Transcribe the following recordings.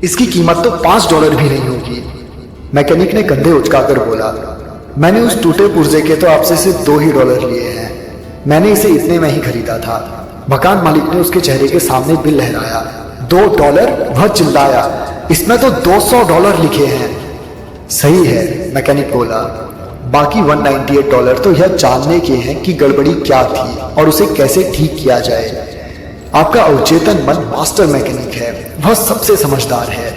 इसकी कीमत तो $5 भी नहीं होगी। मैकेनिक ने कंधे उचकाकर बोला, मैंने उस टूटे पुर्जे के तो आपसे सिर्फ $2 लिए हैं। मैंने इसे इतने में ही खरीदा था। मकान मालिक ने उसके चेहरे के सामने बिल लहराया। $2? वह चिल्लाया, इसमें तो $200 लिखे हैं। सही है, मैकेनिक बोला, बाकी $198 तो यह जानने के हैं कि गड़बड़ी क्या थी और उसे कैसे ठीक किया जाए। आपका अवचेतन मन मास्टर मैकेनिक है, वह सबसे समझदार है।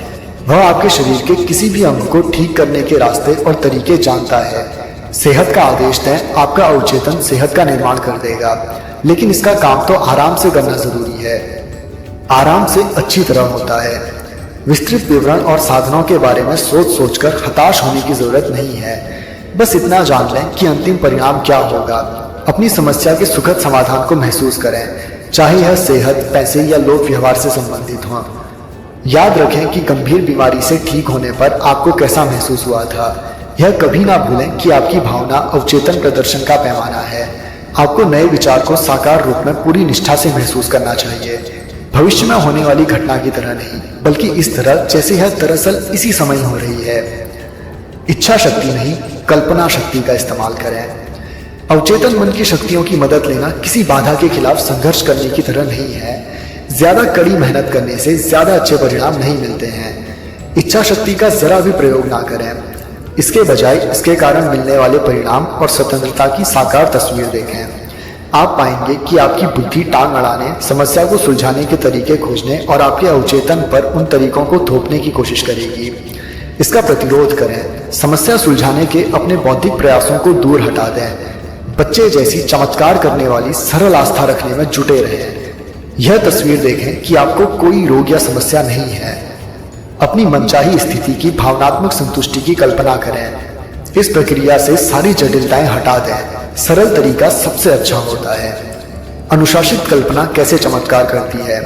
वह आपके शरीर के किसी भी अंग को ठीक करने के रास्ते और तरीके जानता है। सेहत का आदेश दें, आपका अवचेतन सेहत का निर्माण कर देगा, लेकिन इसका काम तो आराम से करना जरूरी है। आराम से अच्छी तरह होता है। विस्तृत विवरण और साधनों के बारे में सोच सोचकर हताश होने की जरूरत नहीं है। बस इतना जान लें कि अंतिम परिणाम क्या होगा। अपनी समस्या के सुखद समाधान को महसूस करें, चाहे यह सेहत, पैसे या लोक व्यवहार से संबंधित हो। याद रखें कि गंभीर बीमारी से ठीक होने पर आपको कैसा महसूस हुआ था। यह कभी ना भूलें कि आपकी भावना अवचेतन प्रदर्शन का पैमाना है। आपको नए विचार को साकार रूप में पूरी निष्ठा से महसूस करना चाहिए, भविष्य में होने वाली घटना की तरह नहीं, बल्कि इस तरह जैसे यह दरअसल इसी समय हो रही है। इच्छा शक्ति नहीं, कल्पना शक्ति का इस्तेमाल करें। अवचेतन मन की शक्तियों की मदद लेना किसी बाधा के खिलाफ संघर्ष करने की तरह नहीं है। ज्यादा कड़ी मेहनत करने से ज्यादा अच्छे परिणाम नहीं मिलते हैं। इच्छा शक्ति का जरा भी प्रयोग ना करें, इसके बजाय इसके कारण मिलने वाले परिणाम और स्वतंत्रता की साकार तस्वीर देखें। आप पाएंगे कि आपकी बुद्धि टांग अड़ाने, समस्या को सुलझाने के तरीके खोजने और आपके अवचेतन पर उन तरीकों को थोपने की कोशिश करेगी। इसका प्रतिरोध करें। समस्या सुलझाने के अपने बौद्धिक प्रयासों को दूर हटा दें। बच्चे जैसी चमत्कार करने वाली सरल आस्था रखने में जुटे रहें। यह तस्वीर देखें कि आपको कोई रोग या समस्या नहीं है। अपनी मनचाही स्थिति की भावनात्मक संतुष्टि की कल्पना करें। इस प्रक्रिया से सारी जटिलताएं हटा दें। सरल तरीका सबसे अच्छा होता है। अनुशासित कल्पना कैसे चमत्कार करती है।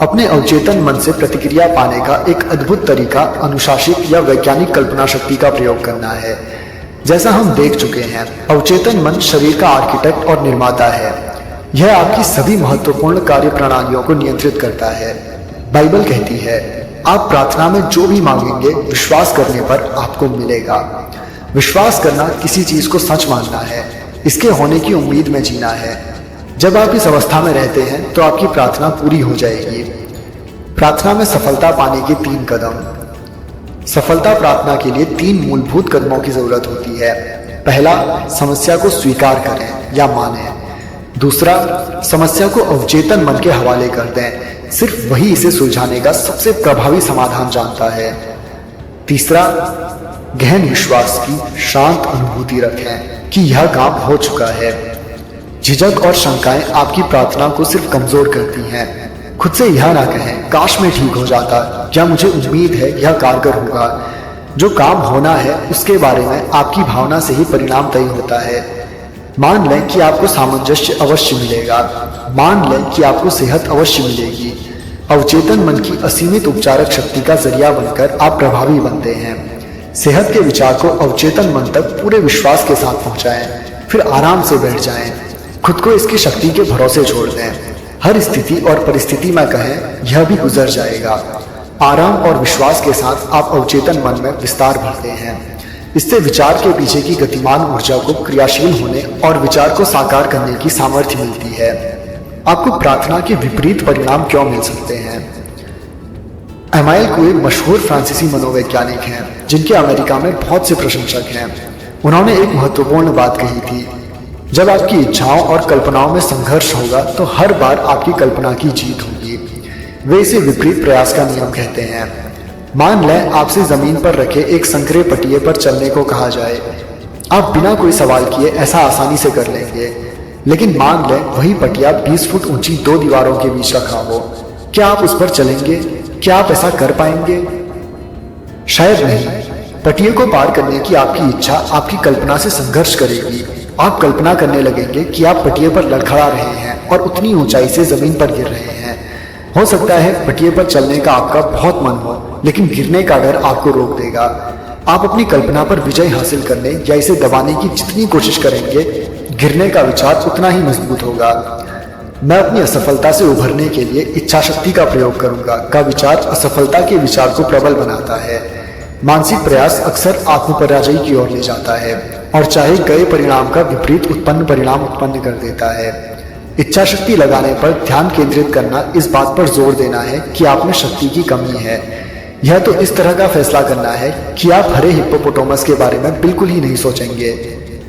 अपने अवचेतन मन से प्रतिक्रिया पाने का एक अद्भुत तरीका अनुशासित या वैज्ञानिक कल्पना शक्ति का प्रयोग करना है। जैसा हम देख चुके हैं, अवचेतन मन शरीर का आर्किटेक्ट और निर्माता है। यह आपकी सभी महत्वपूर्ण कार्य प्रणालियों को नियंत्रित करता है। बाइबल कहती है, आप प्रार्थना में जो भी मांगेंगे विश्वास करने पर आपको मिलेगा। विश्वास करना किसी चीज को सच मानना है, इसके होने की उम्मीद में जीना है। जब आप इस अवस्था में रहते हैं तो आपकी प्रार्थना पूरी हो जाएगी। प्रार्थना में सफलता पाने के 3 कदम। सफलता प्रार्थना के लिए 3 मूलभूत कदमों की जरूरत होती है। पहला, समस्या को स्वीकार करें या मानें। दूसरा, समस्या को अवचेतन मन के हवाले कर दें, सिर्फ वही इसे सुलझाने का सबसे प्रभावी समाधान जानता है। तीसरा, गहन विश्वास की शांत अनुभूति रखें कि यह काम हो चुका है। झिझक और शंकाएं आपकी प्रार्थना को सिर्फ कमजोर करती हैं। खुद से यह ना कहें, काश मैं ठीक हो जाता, या मुझे उम्मीद है यह कारगर होगा। जो काम होना है उसके बारे में आपकी भावना से ही परिणाम तय होता है। मान लें कि आपको सामंजस्य अवश्य मिलेगा। मान लें कि आपको सेहत अवश्य मिलेगी। अवचेतन मन की असीमित उपचारक शक्ति का जरिया बनकर आप प्रभावी बनते हैं। सेहत के विचार को अवचेतन मन तक पूरे विश्वास के साथ पहुंचाएं, फिर आराम से बैठ जाएं। खुद को इसकी शक्ति के भरोसे छोड़ दें। हर स्थिति और परिस्थिति में कहें, यह भी गुजर जाएगा। आराम और विश्वास के साथ आप अवचेतन मन में विस्तार भरते हैं। इससे विचार के पीछे की गतिमान ऊर्जा को क्रियाशील होने और विचार को साकार करने की सामर्थ्य मिलती है। आपको प्रार्थना के विपरीत परिणाम क्यों मिल सकते हैं? एमाइल कुए मशहूर फ्रांसीसी मनोवैज्ञानिक हैं, जिनके अमेरिका में बहुत से प्रशंसक हैं। उन्होंने एक महत्वपूर्ण बात कही थी, जब आपकी इच्छाओं और कल्पनाओं में संघर्ष होगा तो हर बार आपकी कल्पना की जीत होगी। वे इसे विपरीत प्रयास का नियम कहते हैं। मान लें आपसे जमीन पर रखे एक संकरे पटिए पर चलने को कहा जाए। आप बिना कोई सवाल किए ऐसा आसानी से कर लेंगे। लेकिन मान लें वही पटिया 20 फुट ऊंची 2 दीवारों के बीच रखा हो। क्या आप उस पर चलेंगे? क्या आप ऐसा कर पाएंगे? शायद नहीं। पटिए को पार करने की आपकी इच्छा आपकी कल्पना से संघर्ष करेगी। आप कल्पना करने लगेंगे कि आप पटिए पर लड़खड़ा रहे हैं और उतनी ऊंचाई से जमीन पर गिर रहे हैं। हो सकता है पटिए पर चलने का आपका बहुत मन हो, लेकिन गिरने का डर आपको रोक देगा। आप अपनी कल्पना पर विजय हासिल करने या इसे दबाने की जितनी कोशिश करेंगे, गिरने का विचार उतना ही मजबूत होगा। मैं अपनी असफलता से उभरने के लिए इच्छा शक्ति का प्रयोग करूंगा का विचार असफलता के विचार को प्रबल बनाता है। मानसिक प्रयास अक्सर आत्मपराजय की ओर ले जाता है और चाहे गए परिणाम का विपरीत उत्पन्न परिणाम उत्पन्न कर देता है। इच्छा शक्ति लगाने पर ध्यान केंद्रित करना इस बात पर जोर देना है कि आप में शक्ति की कमी है। यह तो इस तरह का फैसला करना है कि आप हरे हिप्पोपोटामस के बारे में बिल्कुल ही नहीं सोचेंगे।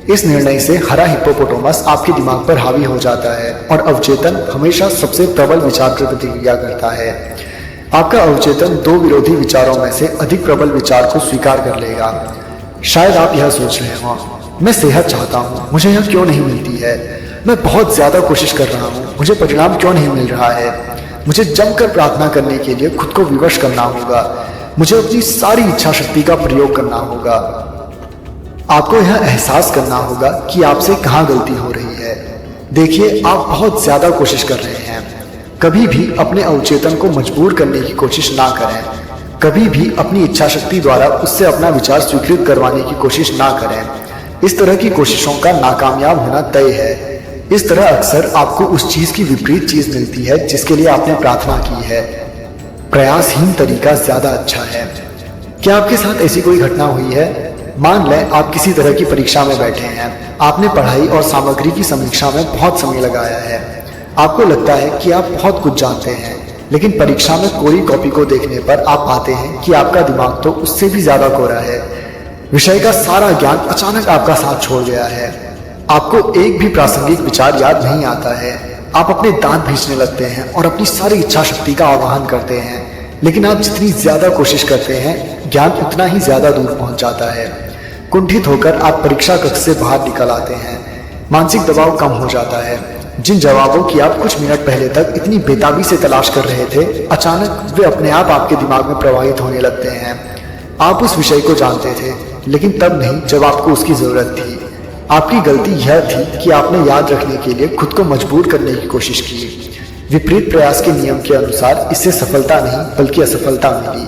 इस निर्णय से हरा हिप्पोपोटामस आपके दिमाग पर हावी हो जाता है और अवचेतन हमेशा सबसे प्रबल विचार पर प्रतिक्रिया करता है। आपका अवचेतन दो विरोधी विचारों में से अधिक प्रबल विचार को स्वीकार कर लेगा। शायद आप यह सोच रहे हो, मैं सेहत चाहता हूँ, मुझे यह क्यों नहीं मिलती है? मैं बहुत ज्यादा कोशिश कर रहा हूँ, मुझे परिणाम क्यों नहीं मिल रहा है? मुझे जमकर प्रार्थना करने के लिए खुद को विवश करना होगा, मुझे अपनी सारी इच्छा शक्ति का प्रयोग करना होगा। आपको यह एहसास करना होगा कि आपसे कहाँ गलती हो रही है। देखिए, आप बहुत ज्यादा कोशिश कर रहे हैं। कभी भी अपने अवचेतन को मजबूर करने की कोशिश ना करें। कभी भी अपनी इच्छा शक्ति द्वारा उससे अपना विचार स्वीकृत करवाने की कोशिश ना करें। इस तरह की कोशिशों का नाकामयाब होना तय है। इस तरह अक्सर आपको उस चीज की विपरीत चीज मिलती है जिसके लिए आपने प्रार्थना की है। प्रयासहीन तरीका ज्यादा अच्छा है। क्या आपके साथ ऐसी कोई घटना हुई है? मान लें आप किसी तरह की परीक्षा में बैठे हैं। आपने पढ़ाई और सामग्री की समीक्षा में बहुत समय लगाया है। आपको लगता है कि आप बहुत कुछ जानते हैं, लेकिन परीक्षा में कोरी कॉपी को देखने पर आप पाते हैं कि आपका दिमाग तो उससे भी ज्यादा कोरा है। विषय का सारा ज्ञान अचानक आपका साथ छोड़ गया है। आपको एक भी प्रासंगिक विचार याद नहीं आता है। आप अपने दांत भींचने लगते हैं और अपनी सारी इच्छा शक्ति का आह्वान करते हैं, लेकिन आप जितनी ज्यादा कोशिश करते हैं, ज्ञान उतना ही ज्यादा दूर पहुंच जाता है। कुंठित होकर आप परीक्षा कक्ष से बाहर निकल आते हैं। मानसिक दबाव कम हो जाता है। जिन जवाबों की आप कुछ मिनट पहले तक इतनी बेताबी से तलाश कर रहे थे, अचानक वे अपने आप आपके दिमाग में प्रवाहित होने लगते हैं। आप उस विषय को जानते थे, लेकिन तब नहीं जब आपको उसकी जरूरत थी। आपकी गलती यह थी कि आपने याद रखने के लिए खुद को मजबूर करने की कोशिश की। विपरीत प्रयास के नियम के अनुसार इससे सफलता नहीं बल्कि असफलता मिली।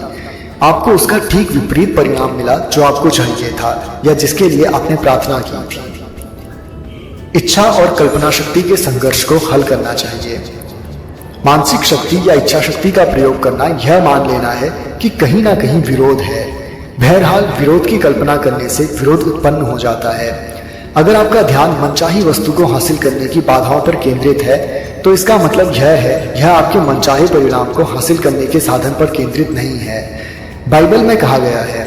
आपको उसका ठीक विपरीत परिणाम मिला जो आपको चाहिए था या जिसके लिए आपने प्रार्थना की थी। इच्छा और कल्पना शक्ति के संघर्ष को हल करना चाहिए। मानसिक शक्ति या इच्छा शक्ति का प्रयोग करना यह मान लेना है कि कहीं ना कहीं विरोध है। बहरहाल विरोध की कल्पना करने से विरोध उत्पन्न हो जाता है। अगर आपका ध्यान मनचाही वस्तु को हासिल करने की बाधाओं पर केंद्रित है, तो इसका मतलब यह है यह आपके मनचाहे परिणाम को हासिल करने के साधन पर केंद्रित नहीं है। बाइबल में कहा गया है,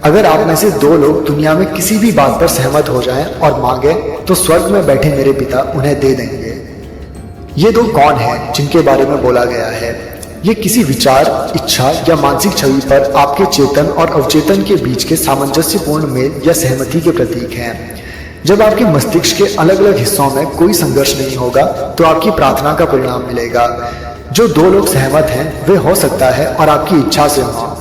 अगर आप में से दो लोग दुनिया में किसी भी बात पर सहमत हो जाएं और मांगे, तो स्वर्ग में बैठे मेरे पिता उन्हें दे देंगे। ये दो कौन हैं जिनके बारे में बोला गया है? ये किसी विचार, इच्छा या मानसिक छवि पर आपके चेतन और अवचेतन के बीच के सामंजस्यपूर्ण मेल या सहमति के प्रतीक हैं। जब आपके मस्तिष्क के अलग अलग हिस्सों में कोई संघर्ष नहीं होगा, तो आपकी प्रार्थना का परिणाम मिलेगा। जो दो लोग सहमत हैं, वे हो सकता है और आपकी इच्छा से हो।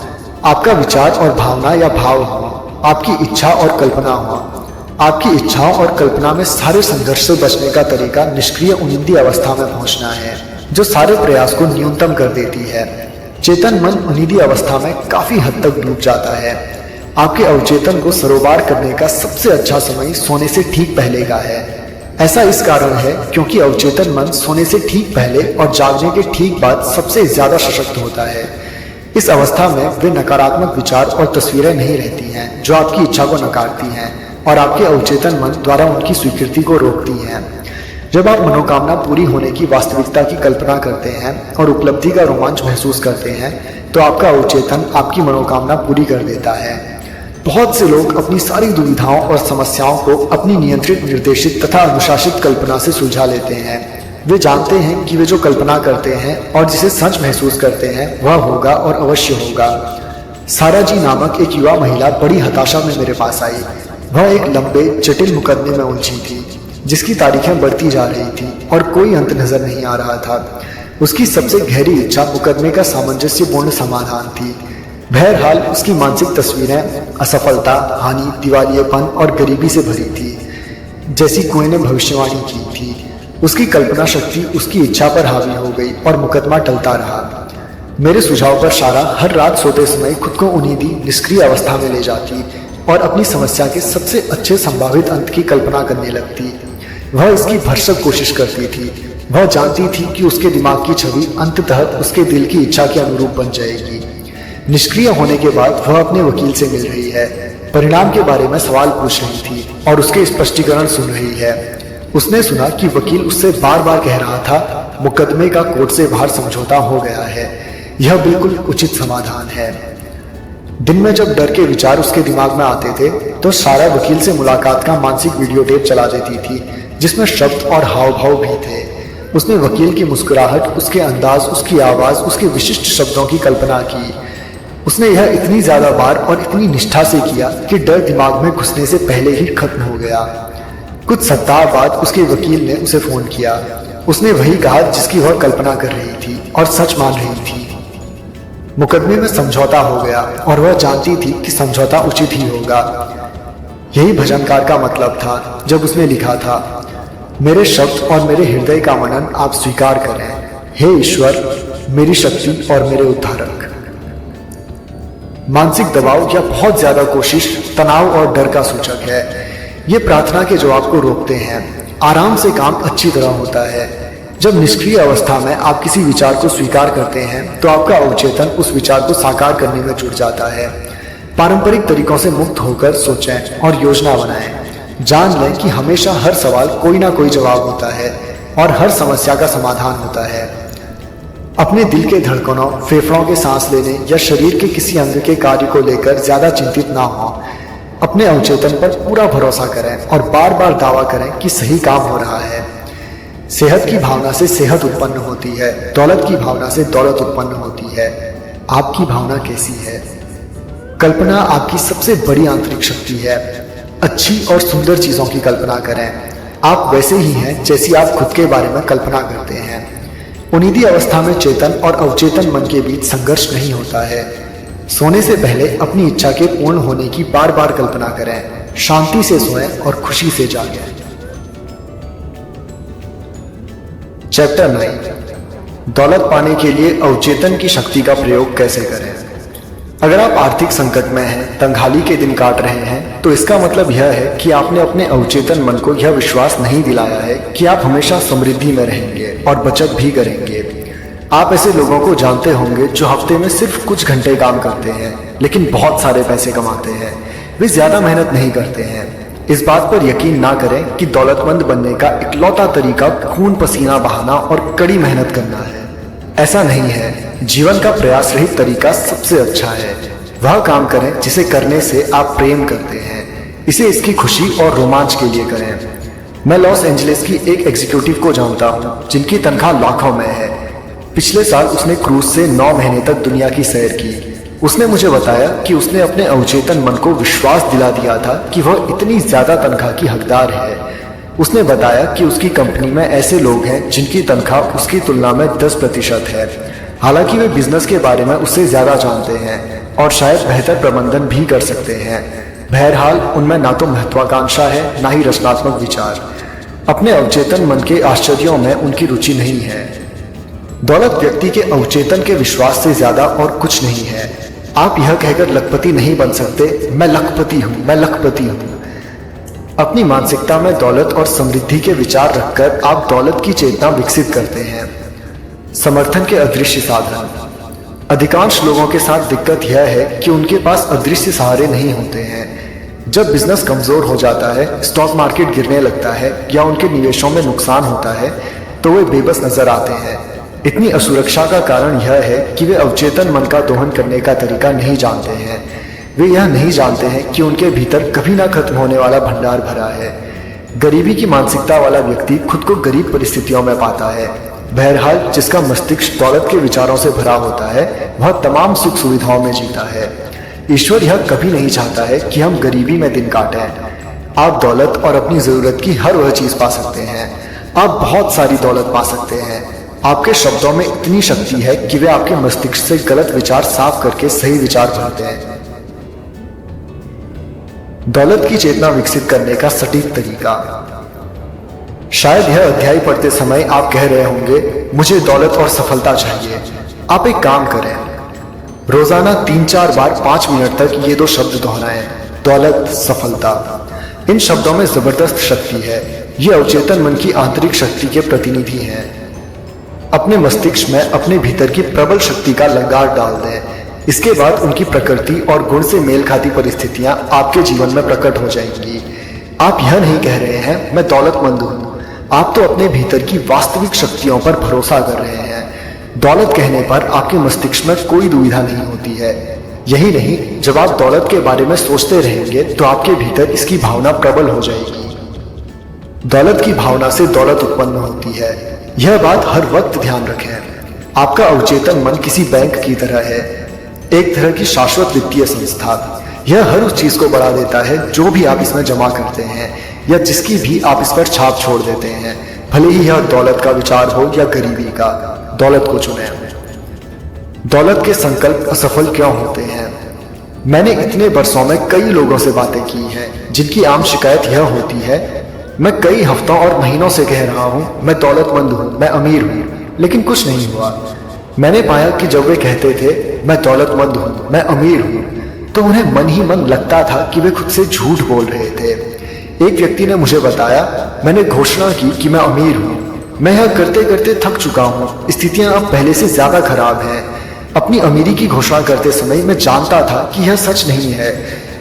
आपका विचार और भावना या भाव हो, आपकी इच्छा और कल्पना हो। आपकी इच्छाओं और कल्पना में सारे संघर्ष से बचने का तरीका निष्क्रिय उन्नति अवस्था में पहुंचना है, जो सारे प्रयास को न्यूनतम कर देती है। चेतन मन उन्नति अवस्था में काफी हद तक डूब जाता है। आपके अवचेतन को सरोबार करने का सबसे अच्छा समय सोने से ठीक पहले का है। ऐसा इस कारण है क्योंकि अवचेतन मन सोने से ठीक पहले और जागने के ठीक बाद सबसे ज्यादा सशक्त होता है। इस अवस्था में वे नकारात्मक विचार और तस्वीरें नहीं रहती हैं जो आपकी इच्छा को नकारती हैं और आपके अवचेतन मन द्वारा उनकी स्वीकृति को रोकती हैं। जब आप मनोकामना पूरी होने की वास्तविकता की कल्पना करते हैं और उपलब्धि का रोमांच महसूस करते हैं, तो आपका अवचेतन आपकी मनोकामना पूरी कर देता है। बहुत से लोग अपनी सारी दुविधाओं और समस्याओं को अपनी नियंत्रित, निर्देशित तथा अनुशासित कल्पना से सुलझा लेते हैं। वे जानते हैं कि वे जो कल्पना करते हैं और जिसे सच महसूस करते हैं वह होगा और अवश्य होगा। सारा जी नामक एक युवा महिला बड़ी हताशा में मेरे पास आई। वह एक लंबे जटिल मुकदमे में उलझी थी जिसकी तारीखें बढ़ती जा रही थी और कोई अंत नजर नहीं आ रहा था। उसकी सबसे गहरी इच्छा मुकदमे का सामंजस्यपूर्ण समाधान थी। बहरहाल उसकी मानसिक तस्वीरें असफलता, हानि, दिवालियेपन और गरीबी से भरी थी, जैसी कुएं ने भविष्यवाणी की थी। उसकी कल्पना शक्ति उसकी इच्छा पर हावी हो गई और मुकदमा टलता रहा। मेरे सुझाव पर सारा हर रात सोते समय खुद को उन्नीदी, निष्क्रिय अवस्था में ले जाती और अपनी समस्या के सबसे अच्छे संभावित अंत की कल्पना करने लगती। वह इसकी भरसक कोशिश करती थी, वह जानती थी कि उसके दिमाग की छवि अंततः उसके दिल की इच्छा के अनुरूप बन जाएगी। निष्क्रिय होने के बाद वह अपने वकील से मिल रही है, परिणाम के बारे में सवाल पूछ रही थी और उसके स्पष्टीकरण सुन रही है। उसने सुना कि वकील उससे बार बार कह रहा था, मुकदमे का कोर्ट से बाहर समझौता हो गया है, यह बिल्कुल उचित समाधान है। दिन में जब डर के विचार उसके दिमाग में आते थे तो सारा वकील से मुलाकात का मानसिक वीडियो टेप चला देती थी, जिसमें शब्द और हाव भाव भी थे। उसने वकील की मुस्कुराहट, उसके अंदाज, उसकी आवाज, उसके विशिष्ट शब्दों की कल्पना की। उसने यह इतनी ज्यादा बार और इतनी निष्ठा से किया कि डर दिमाग में घुसने से पहले ही खत्म हो गया। कुछ सप्ताह बाद उसके वकील ने उसे फोन किया। उसने वही कहा जिसकी वह कल्पना कर रही थी और सच मान रही थी। मुकदमे में समझौता हो गया और वह जानती थी कि समझौता उचित ही होगा। यही भजनकार का मतलब था जब उसने लिखा था, मेरे शब्द और मेरे हृदय का मनन आप स्वीकार करें, हे ईश्वर मेरी शक्ति और मेरे उद्धारक। मानसिक दबाव या बहुत ज्यादा कोशिश तनाव और डर का सूचक है। ये प्रार्थना के जवाब को रोकते हैं। आराम से काम अच्छी तरह होता है। जब निष्क्रिय अवस्था में आप किसी विचार को स्वीकार करते हैं तो आपका अवचेतन उस विचार को साकार करने में जुट जाता है। पारंपरिक तरीकों से मुक्त होकर सोचें और योजना बनाएं। जान लें कि हमेशा हर सवाल कोई ना कोई जवाब होता है और हर समस्या का समाधान होता है। अपने दिल के धड़कनों, फेफड़ों के सांस लेने या शरीर के किसी अंग के कार्य को लेकर ज्यादा चिंतित ना हो। अपने अवचेतन पर पूरा भरोसा करें और बार बार दावा करें कि सही काम हो रहा है। सेहत की भावना से सेहत उत्पन्न होती है, दौलत की भावना से दौलत उत्पन्न होती है। आपकी भावना कैसी है? कल्पना आपकी सबसे बड़ी आंतरिक शक्ति है। अच्छी और सुंदर चीजों की कल्पना करें। आप वैसे ही हैं जैसी आप खुद के बारे में कल्पना करते हैं। उन्नीदी अवस्था में चेतन और अवचेतन मन के बीच संघर्ष नहीं होता है। सोने से पहले अपनी इच्छा के पूर्ण होने की बार बार कल्पना करें। शांति से सोएं और खुशी से जागें। चैप्टर 9, दौलत पाने के लिए अवचेतन की शक्ति का प्रयोग कैसे करें। अगर आप आर्थिक संकट में हैं, तंगहाली के दिन काट रहे हैं, तो इसका मतलब यह है कि आपने अपने अवचेतन मन को यह विश्वास नहीं दिलाया है कि आप हमेशा समृद्धि में रहेंगे और बचत भी करेंगे। आप ऐसे लोगों को जानते होंगे जो हफ्ते में सिर्फ कुछ घंटे काम करते हैं लेकिन बहुत सारे पैसे कमाते हैं। वे ज्यादा मेहनत नहीं करते हैं। इस बात पर यकीन ना करें कि दौलतमंद बनने का इकलौता तरीका खून पसीना बहाना और कड़ी मेहनत करना है। ऐसा नहीं है। जीवन का प्रयास रहित तरीका सबसे अच्छा है। वह काम करें जिसे करने से आप प्रेम करते हैं। इसे इसकी खुशी और रोमांच के लिए करें। मैं लॉस एंजलिस की एक एग्जीक्यूटिव को जानता हूँ जिनकी तनख्वाह लाखों में है। पिछले साल उसने क्रूज से 9 महीने तक दुनिया की सैर की। उसने मुझे बताया कि उसने अपने अवचेतन मन को विश्वास दिला दिया था कि वह इतनी ज्यादा तनख्वाह की हकदार है। उसने बताया कि उसकी कंपनी में ऐसे लोग हैं जिनकी तनख्वाह उसकी तुलना में 10% है। हालांकि वे बिजनेस के बारे में उससे ज्यादा जानते हैं और शायद बेहतर प्रबंधन भी कर सकते हैं। बहरहाल उनमें ना तो महत्वाकांक्षा है ना ही रचनात्मक विचार। अपने अवचेतन मन के आश्चर्यों में उनकी रुचि नहीं है। दौलत व्यक्ति के अवचेतन के विश्वास से ज्यादा और कुछ नहीं है। आप यह कहकर लखपति नहीं बन सकते, मैं लखपति हूं, मैं लखपति हूं। अपनी मानसिकता में दौलत और समृद्धि के विचार रखकर आप दौलत की चेतना विकसित करते हैं। समर्थन के अदृश्य साधन। अधिकांश लोगों के साथ दिक्कत यह है कि उनके पास अदृश्य सहारे नहीं होते हैं। जब बिजनेस कमजोर हो जाता है, स्टॉक मार्केट गिरने लगता है या उनके निवेशों में नुकसान होता है तो वे बेबस नजर आते हैं। इतनी असुरक्षा का कारण यह है कि वे अवचेतन मन का दोहन करने का तरीका नहीं जानते हैं। वे यह नहीं जानते हैं कि उनके भीतर कभी ना खत्म होने वाला भंडार भरा है। गरीबी की मानसिकता वाला व्यक्ति खुद को गरीब परिस्थितियों में पाता है। बहरहाल जिसका मस्तिष्क दौलत के विचारों से भरा होता है वह तमाम सुख सुविधाओं में जीता है। ईश्वर यह कभी नहीं चाहता है कि हम गरीबी में दिन काटें। आप दौलत और अपनी जरूरत की हर वह चीज पा सकते हैं। आप बहुत सारी दौलत पा सकते हैं। आपके शब्दों में इतनी शक्ति है कि वे आपके मस्तिष्क से गलत विचार साफ करके सही विचार भरते हैं। दौलत की चेतना विकसित करने का सटीक तरीका। शायद यह अध्याय पढ़ते समय आप कह रहे होंगे, मुझे दौलत और सफलता चाहिए। आप एक काम करें, रोजाना 3-4 बार 5 मिनट तक ये 2 शब्द दोहराएं, दौलत, सफलता। इन शब्दों में जबरदस्त शक्ति है। ये अवचेतन मन की आंतरिक शक्ति के प्रतिनिधि हैं। अपने मस्तिष्क में अपने भीतर की प्रबल शक्ति का लंगार डाल दें। इसके बाद उनकी प्रकृति और गुण से मेल खाती परिस्थितियां आपके जीवन में प्रकट हो जाएंगी। आप यह नहीं कह रहे हैं मैं दौलतमंद हूं, आप तो अपने भीतर की वास्तविक शक्तियों पर भरोसा कर रहे हैं। दौलत कहने पर आपके मस्तिष्क में कोई दुविधा नहीं होती है। यही नहीं, जब आप दौलत के बारे में सोचते रहेंगे तो आपके भीतर इसकी भावना प्रबल हो जाएगी। दौलत की भावना से दौलत उत्पन्न होती है, यह बात हर वक्त ध्यान रखें। आपका अवचेतन मन किसी बैंक की तरह है, एक तरह की शाश्वत वित्तीय संस्था। यह हर उस चीज को बढ़ा देता है जो भी आप इसमें जमा करते हैं या जिसकी भी आप इस पर छाप छोड़ देते हैं, भले ही यह दौलत का विचार हो या गरीबी का। दौलत को चुनें। दौलत के संकल्प असफल क्यों होते हैं? मैंने इतने वर्षों में कई लोगों से बातें की हैं जिनकी आम शिकायत यह होती है, मैं कई हफ्तों और महीनों से कह रहा हूं मैं दौलतमंद हूं, मैं अमीर हूं, लेकिन कुछ नहीं हुआ। मैंने पाया कि जब वे कहते थे मैं दौलतमंद हूं, मैं अमीर हूं, तो उन्हें मन ही मन लगता था कि वे खुद से झूठ बोल रहे थे। एक व्यक्ति ने मुझे बताया, मैंने घोषणा की कि मैं अमीर हूं, मैं यह करते करते थक चुका हूं, स्थितियां अब पहले से ज्यादा खराब हैं। अपनी अमीरी की घोषणा करते समय मैं जानता था कि यह सच नहीं है।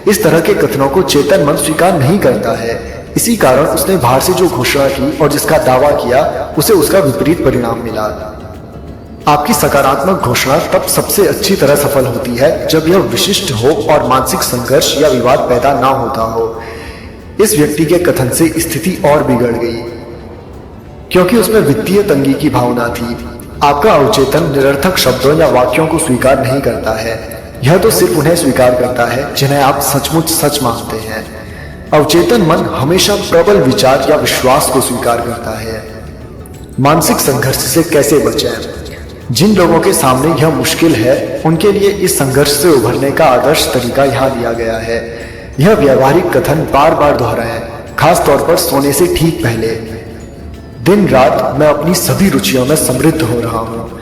इस तरह के कथनों को चेतन मन स्वीकार नहीं करता है। इसी कारण उसने बाहर से जो घोषणा की और जिसका दावा किया उसे उसका विपरीत परिणाम मिला। आपकी सकारात्मक घोषणा तब सबसे अच्छी तरह सफल होती है जब यह विशिष्ट हो और मानसिक संघर्ष या विवाद पैदा ना होता हो। इस व्यक्ति के कथन से स्थिति और बिगड़ गई क्योंकि उसमें वित्तीय तंगी की भावना थी। आपका अवचेतन निरर्थक शब्दों या वाक्यों को स्वीकार नहीं करता है, यह तो सिर्फ उन्हें स्वीकार करता है जिन्हें आप सचमुच सच मानते हैं। अवचेतन मन हमेशा प्रबल विचार या विश्वास को स्वीकार करता है। मानसिक संघर्ष से कैसे बचें? जिन लोगों के सामने यह मुश्किल है उनके लिए इस संघर्ष से उभरने का आदर्श तरीका यहाँ दिया गया है। यह व्यवहारिक कथन बार बार दोहराएं, खास तौर पर सोने से ठीक पहले। दिन रात मैं अपनी सभी रुचियों में समृद्ध हो रहा हूँ।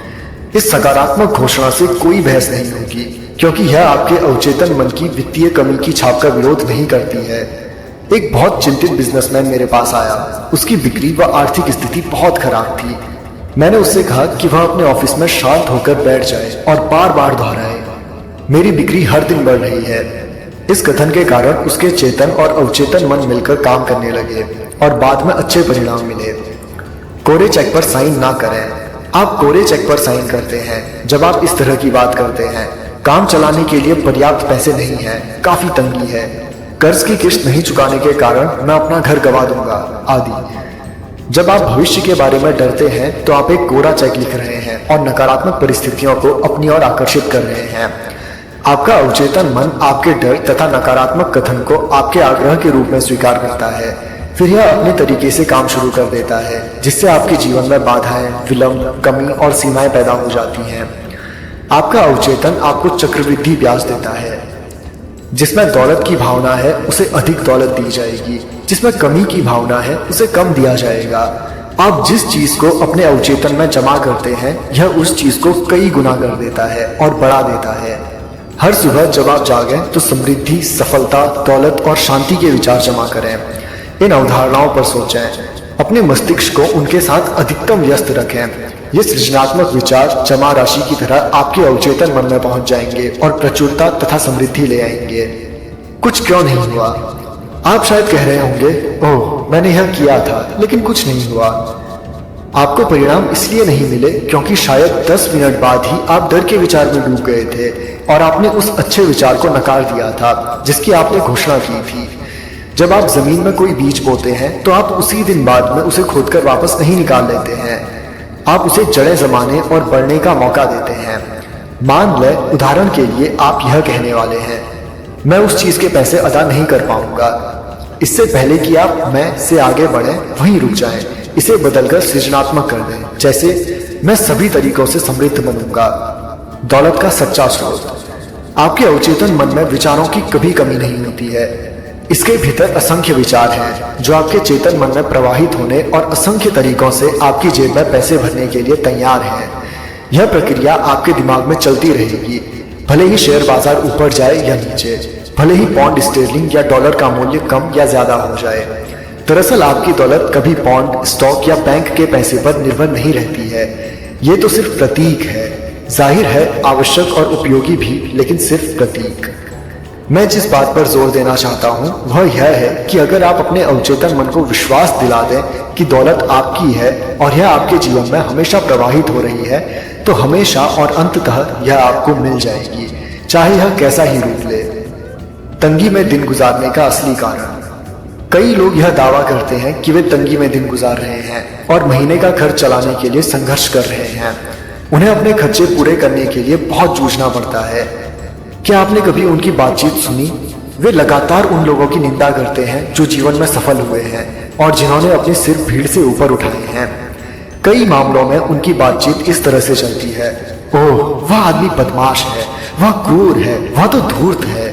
इस सकारात्मक घोषणा से कोई बहस नहीं होगी क्योंकि यह आपके अवचेतन मन की वित्तीय कमी की छाप का विरोध नहीं करती है। एक बहुत चिंतित बिजनेसमैन मेरे पास आया। उसकी बिक्री व आर्थिक स्थिति बहुत खराब थी। मैंने उससे कहा कि वह अपने ऑफिस में शांत होकर बैठ जाए और बार बार दोहराए, मेरी बिक्री हर दिन बढ़ रही है। इस कथन के कारण उसके चेतन और अवचेतन मन मिलकर काम करने लगे और बाद में अच्छे परिणाम मिले। कोरे चेक पर साइन ना करें। आप कोरे चेक पर साइन करते हैं जब आप इस तरह की बात करते हैं, काम चलाने के लिए पर्याप्त पैसे नहीं है, काफी तंगी है, कर्ज की किश्त नहीं चुकाने के कारण मैं अपना घर गंवा दूंगा आदि। जब आप भविष्य के बारे में डरते हैं तो आप एक कोरा चेक लिख रहे हैं और नकारात्मक परिस्थितियों को अपनी ओर आकर्षित कर रहे हैं। आपका अवचेतन मन आपके डर तथा नकारात्मक कथन को आपके आग्रह के रूप में स्वीकार करता है, फिर यह अपने तरीके से काम शुरू कर देता है जिससे आपके जीवन में बाधाएं, विलंब, कमी और सीमाएं पैदा हो जाती हैं। आपका अवचेतन आपको चक्रवृद्धि ब्याज देता है। जिसमें दौलत की भावना है उसे अधिक दौलत दी जाएगी, जिसमें कमी की भावना है उसे कम दिया जाएगा। आप जिस चीज को अपने अवचेतन में जमा करते हैं यह उस चीज को कई गुना कर देता है और बढ़ा देता है। हर सुबह जब आप जागें तो समृद्धि, सफलता, दौलत और शांति के विचार जमा करें। इन अवधारणाओं पर सोचें, अपने मस्तिष्क को उनके साथ अधिकतम व्यस्त रखें। ये सृजनात्मक विचार जमा राशि की तरह आपके अवचेतन मन में पहुंच जाएंगे और प्रचुरता तथा समृद्धि ले आएंगे। कुछ क्यों नहीं हुआ? आप शायद कह रहे होंगे, ओह मैंने यह किया था लेकिन कुछ नहीं हुआ। आपको परिणाम इसलिए नहीं मिले क्योंकि शायद 10 मिनट बाद ही आप डर के विचार में डूब गए थे और आपने उस अच्छे विचार को नकार दिया था जिसकी आपने घोषणा की थी। जब आप जमीन में कोई बीज बोते हैं तो आप उसी दिन बाद में उसे खोदकर वापस नहीं निकाल लेते हैं, आप उसे जड़ें जमाने और बढ़ने का मौका देते हैं। मान लें उदाहरण के लिए आप यह कहने वाले हैं, मैं उस चीज के पैसे अदा नहीं कर पाऊंगा। इससे पहले कि आप मैं से आगे बढ़ें वहीं रुक जाएं, इसे बदलकर सृजनात्मक कर दें, जैसे मैं सभी तरीकों से समृद्ध बनूंगा। दौलत का सच्चा स्रोत। आपके अवचेतन मन में विचारों की कभी कमी नहीं होती है। इसके भीतर असंख्य विचार हैं जो आपके चेतन मन में प्रवाहित होने और असंख्य तरीकों से आपकी जेब में पैसे भरने के लिए तैयार है। यह प्रक्रिया आपके दिमाग में चलती रहेगी, भले ही शेयर बाजार ऊपर जाए या नीचे, भले ही पाउंड स्टेरलिंग या डॉलर का मूल्य कम या ज्यादा हो जाए। दरअसल आपकी दौलत कभी बॉन्ड, स्टॉक या बैंक के पैसे पर निर्भर नहीं रहती है। ये तो सिर्फ प्रतीक है, जाहिर है आवश्यक और उपयोगी भी, लेकिन सिर्फ प्रतीक। मैं जिस बात पर जोर देना चाहता हूँ वह यह है कि अगर आप अपने अवचेतन मन को विश्वास दिला दें कि दौलत आपकी है और यह आपके जीवन में हमेशा प्रवाहित हो रही है, तो हमेशा और अंततः यह आपको मिल जाएगी, चाहे यह कैसा ही रूप ले। तंगी में दिन गुजारने का असली कारण। कई लोग यह दावा करते हैं कि वे तंगी में दिन गुजार रहे हैं और महीने का खर्च चलाने के लिए संघर्ष कर रहे हैं। उन्हें अपने खर्चे पूरे करने के लिए बहुत जूझना पड़ता है। क्या आपने कभी उनकी बातचीत सुनी? वे लगातार उन लोगों की निंदा करते हैं जो जीवन में सफल हुए हैं और जिन्होंने अपने सिर भीड़ से ऊपर उठाए हैं। कई मामलों में उनकी बातचीत इस तरह से चलती है, ओह वह आदमी बदमाश है, वह क्रूर है, वह तो धूर्त है।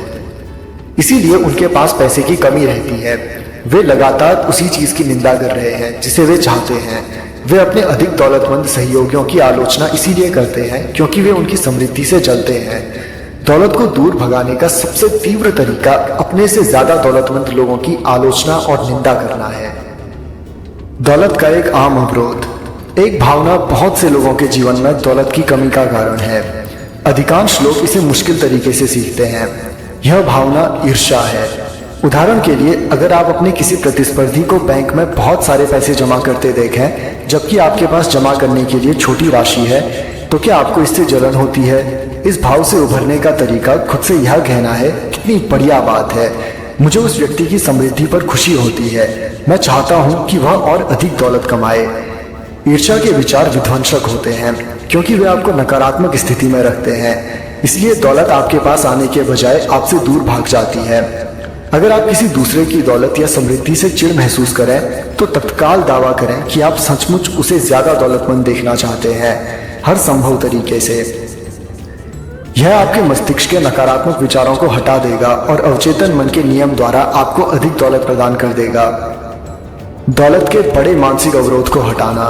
इसीलिए उनके पास पैसे की कमी रहती है। वे लगातार उसी चीज की निंदा कर रहे हैं जिसे वे चाहते हैं। वे अपने अधिक दौलतमंद सहयोगियों की आलोचना इसीलिए करते हैं क्योंकि वे उनकी समृद्धि से जलते हैं। दौलत को दूर भगाने का सबसे तीव्र तरीका अपने से ज्यादा दौलतमंद लोगों की आलोचना और निंदा करना है। दौलत का एक आम अवरोध। एक भावना बहुत से लोगों के जीवन में दौलत की कमी का कारण है। अधिकांश लोग इसे मुश्किल तरीके से सीखते हैं। यह भावना ईर्ष्या है। उदाहरण के लिए, अगर आप अपने किसी प्रतिस्पर्धी को बैंक में बहुत सारे पैसे जमा करते देखें जबकि आपके पास जमा करने के लिए छोटी राशि है, तो क्या आपको इससे जलन होती है? इस भाव से उभरने का तरीका खुद से यह कहना है, कितनी बढ़िया बात है, मुझे उस व्यक्ति की समृद्धि पर खुशी होती है, मैं चाहता हूं कि वह और अधिक दौलत कमाए। ईर्ष्या के विचार विध्वंसक होते हैं क्योंकि वे आपको नकारात्मक स्थिति में रखते हैं। इसलिए दौलत आपके पास आने के बजाय आपसे दूर भाग जाती है। अगर आप किसी दूसरे की दौलत या समृद्धि से चिढ़ महसूस करें तो तत्काल दावा करें कि आप सचमुच उसे ज्यादा दौलतमंद देखना चाहते हैं, हर संभव तरीके से। यह आपके मस्तिष्क के नकारात्मक विचारों को हटा देगा और अवचेतन मन के नियम द्वारा आपको अधिक दौलत प्रदान कर देगा। दौलत के बड़े मानसिक अवरोध को हटाना।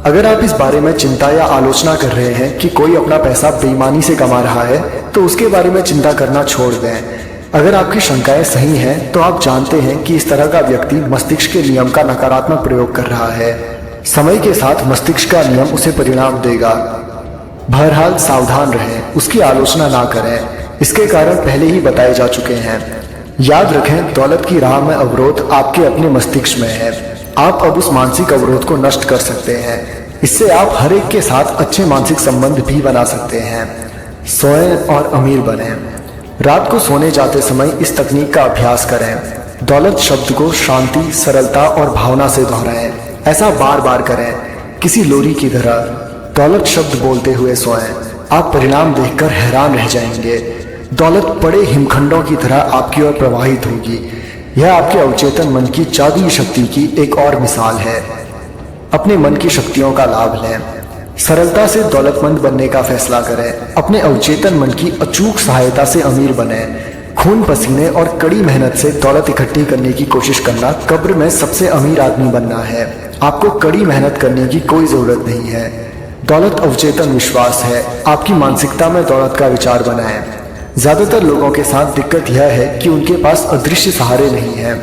अगर आप इस बारे में चिंता या आलोचना कर रहे हैं कि कोई अपना पैसा बेईमानी से कमा रहा है, तो उसके बारे में चिंता करना छोड़ दें। अगर आपकी शंकाएं सही हैं, तो आप जानते हैं कि इस तरह का व्यक्ति मस्तिष्क के नियम का नकारात्मक प्रयोग कर रहा है। समय के साथ मस्तिष्क का नियम उसे परिणाम देगा। बहरहाल सावधान रहें, उसकी आलोचना ना करें। इसके कारण पहले ही बताए जा चुके हैं। याद रखें, दौलत की राह में अवरोध आपके अपने मस्तिष्क में है। आप अब उस मानसिक अवरोध को नष्ट कर सकते हैं। इससे आप हर एक के साथ अच्छे मानसिक संबंध भी बना सकते हैं। सोएं और अमीर बनें। रात को सोने जाते समय इस तकनीक का अभ्यास करें। दौलत शब्द को शांति, सरलता और भावना से दोहराएं। ऐसा बार बार करें, किसी लोरी की तरह। दौलत शब्द बोलते हुए सोएं। आप परिणाम देखकर हैरान रह जाएंगे। दौलत बड़े हिमखंडों की तरह आपकी ओर प्रवाहित होगी। यह आपके अवचेतन मन की जादुई शक्ति की एक और मिसाल है। अपने मन की शक्तियों का लाभ लें। सरलता से दौलतमंद बनने का फैसला करें। अपने अवचेतन मन की अचूक सहायता से अमीर बने। खून पसीने और कड़ी मेहनत से दौलत इकट्ठी करने की कोशिश करना कब्र में सबसे अमीर आदमी बनना है। आपको कड़ी मेहनत करने की कोई जरूरत नहीं है। दौलत अवचेतन विश्वास है। आपकी मानसिकता में दौलत का विचार बनाएं। ज्यादातर लोगों के साथ दिक्कत यह है कि उनके पास अदृश्य सहारे नहीं है।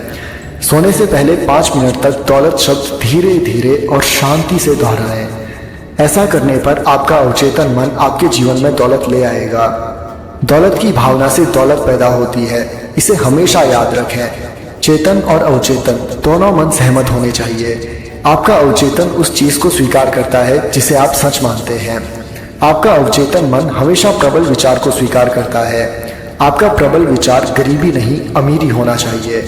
सोने से पहले 5 मिनट तक दौलत शब्द धीरे धीरे और शांति से दोहराएं। ऐसा करने पर आपका अवचेतन मन आपके जीवन में दौलत ले आएगा। दौलत की भावना से दौलत पैदा होती है, इसे हमेशा याद रखें। चेतन और अवचेतन दोनों मन सहमत होने चाहिए। आपका अवचेतन उस चीज को स्वीकार करता है जिसे आप सच मानते हैं। आपका अवचेतन मन हमेशा प्रबल विचार को स्वीकार करता है। आपका प्रबल विचार गरीबी नहीं, अमीरी होना चाहिए।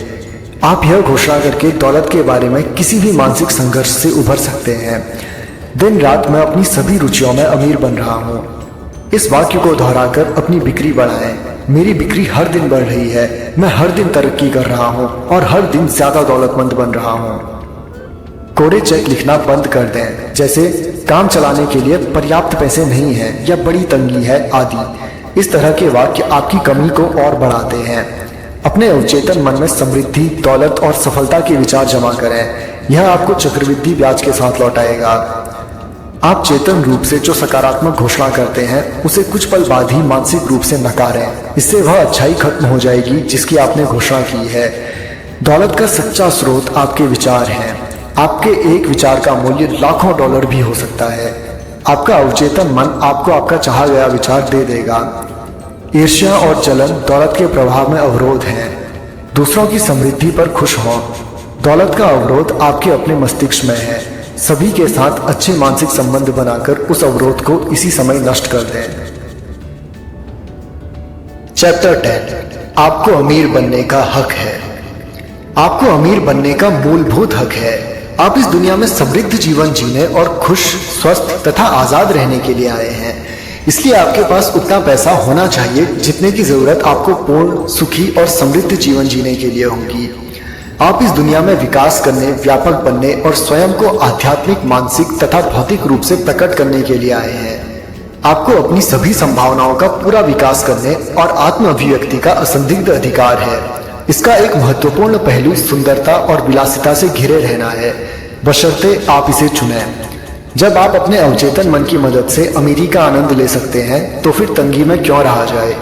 आप यह घोषणा करके दौलत के बारे में किसी भी मानसिक संघर्ष से उभर सकते हैं। दिन रात मैं अपनी सभी रुचियों में अमीर बन रहा हूँ। इस वाक्य को दोहराकर अपनी बिक्री बढ़ाएं। मेरी बिक्री हर दिन बढ़ रही है, मैं हर दिन तरक्की कर रहा हूँ और हर दिन ज्यादा दौलतमंद बन रहा हूँ। कोरे चेक लिखना बंद कर दें, जैसे काम चलाने के लिए पर्याप्त पैसे नहीं हैं या बड़ी तंगी है आदि। इस तरह के वाक्य आपकी कमी को और बढ़ाते हैं। अपने अवचेतन मन में समृद्धि, दौलत और सफलता के विचार जमा करें। यह आपको चक्रवृद्धि ब्याज के साथ लौटाएगा। आप चेतन रूप से जो सकारात्मक घोषणा करते हैं उसे कुछ पल बाद ही मानसिक रूप से नकारें। इससे वह अच्छाई खत्म हो जाएगी जिसकी आपने घोषणा की है। दौलत का सच्चा स्रोत आपके विचार हैं। आपके एक विचार का मूल्य लाखों डॉलर भी हो सकता है। आपका अवचेतन मन आपको आपका चाहा गया विचार दे देगा। ईर्ष्या और जलन दौलत के प्रभाव में अवरोध हैं। दूसरों की समृद्धि पर खुश हों। दौलत का अवरोध आपके अपने मस्तिष्क में है। सभी के साथ अच्छे मानसिक संबंध बनाकर उस अवरोध को इसी समय नष्ट कर दें। चैप्टर 10, आपको अमीर बनने का हक है। आपको अमीर बनने का मूलभूत हक है। आप इस दुनिया में समृद्ध जीवन जीने और खुश, स्वस्थ तथा आजाद रहने के लिए आए हैं। इसलिए आपके पास उतना पैसा होना चाहिए जितने की जरूरत आपको पूर्ण, सुखी और समृद्ध जीवन जीने के लिए होगी। आप इस दुनिया में विकास करने, व्यापक बनने और स्वयं को आध्यात्मिक, मानसिक तथा भौतिक रूप से प्रकट करने के लिए आए हैं। आपको अपनी सभी संभावनाओं का पूरा विकास करने और आत्म अभिव्यक्ति का असंदिग्ध अधिकार है। इसका एक महत्वपूर्ण पहलू सुंदरता और विलासिता से घिरे रहना है, बशर्ते आप इसे चुनें। जब आप अपने अवचेतन मन की मदद से अमीरी का आनंद ले सकते हैं तो फिर तंगी में क्यों रहा जाए।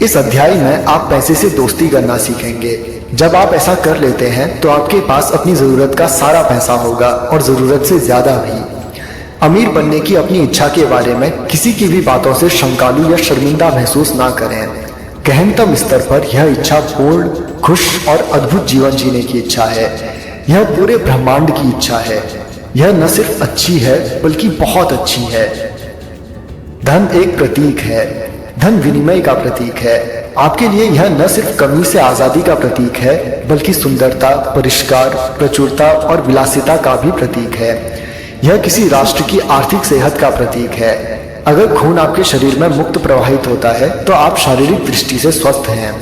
इस अध्याय में आप पैसे से दोस्ती करना सीखेंगे। जब आप ऐसा कर लेते हैं तो आपके पास अपनी जरूरत का सारा पैसा होगा और जरूरत से ज्यादा भी। अमीर बनने की अपनी इच्छा के बारे में किसी की भी बातों से शंकालु या शर्मिंदा महसूस ना करें। गहनतम स्तर पर यह इच्छा पूर्ण, खुश और अद्भुत जीवन जीने की इच्छा है। यह पूरे ब्रह्मांड की इच्छा है। यह न सिर्फ अच्छी है बल्कि बहुत अच्छी है। धन एक प्रतीक है। धन विनिमय का प्रतीक है। आपके लिए यह न सिर्फ कमी से आजादी का प्रतीक है बल्कि सुंदरता, परिष्कार, प्रचुरता और विलासिता का भी प्रतीक है। यह किसी राष्ट्र की आर्थिक सेहत का प्रतीक है। अगर खून आपके शरीर में मुक्त प्रवाहित होता है तो आप शारीरिक दृष्टि से स्वस्थ हैं।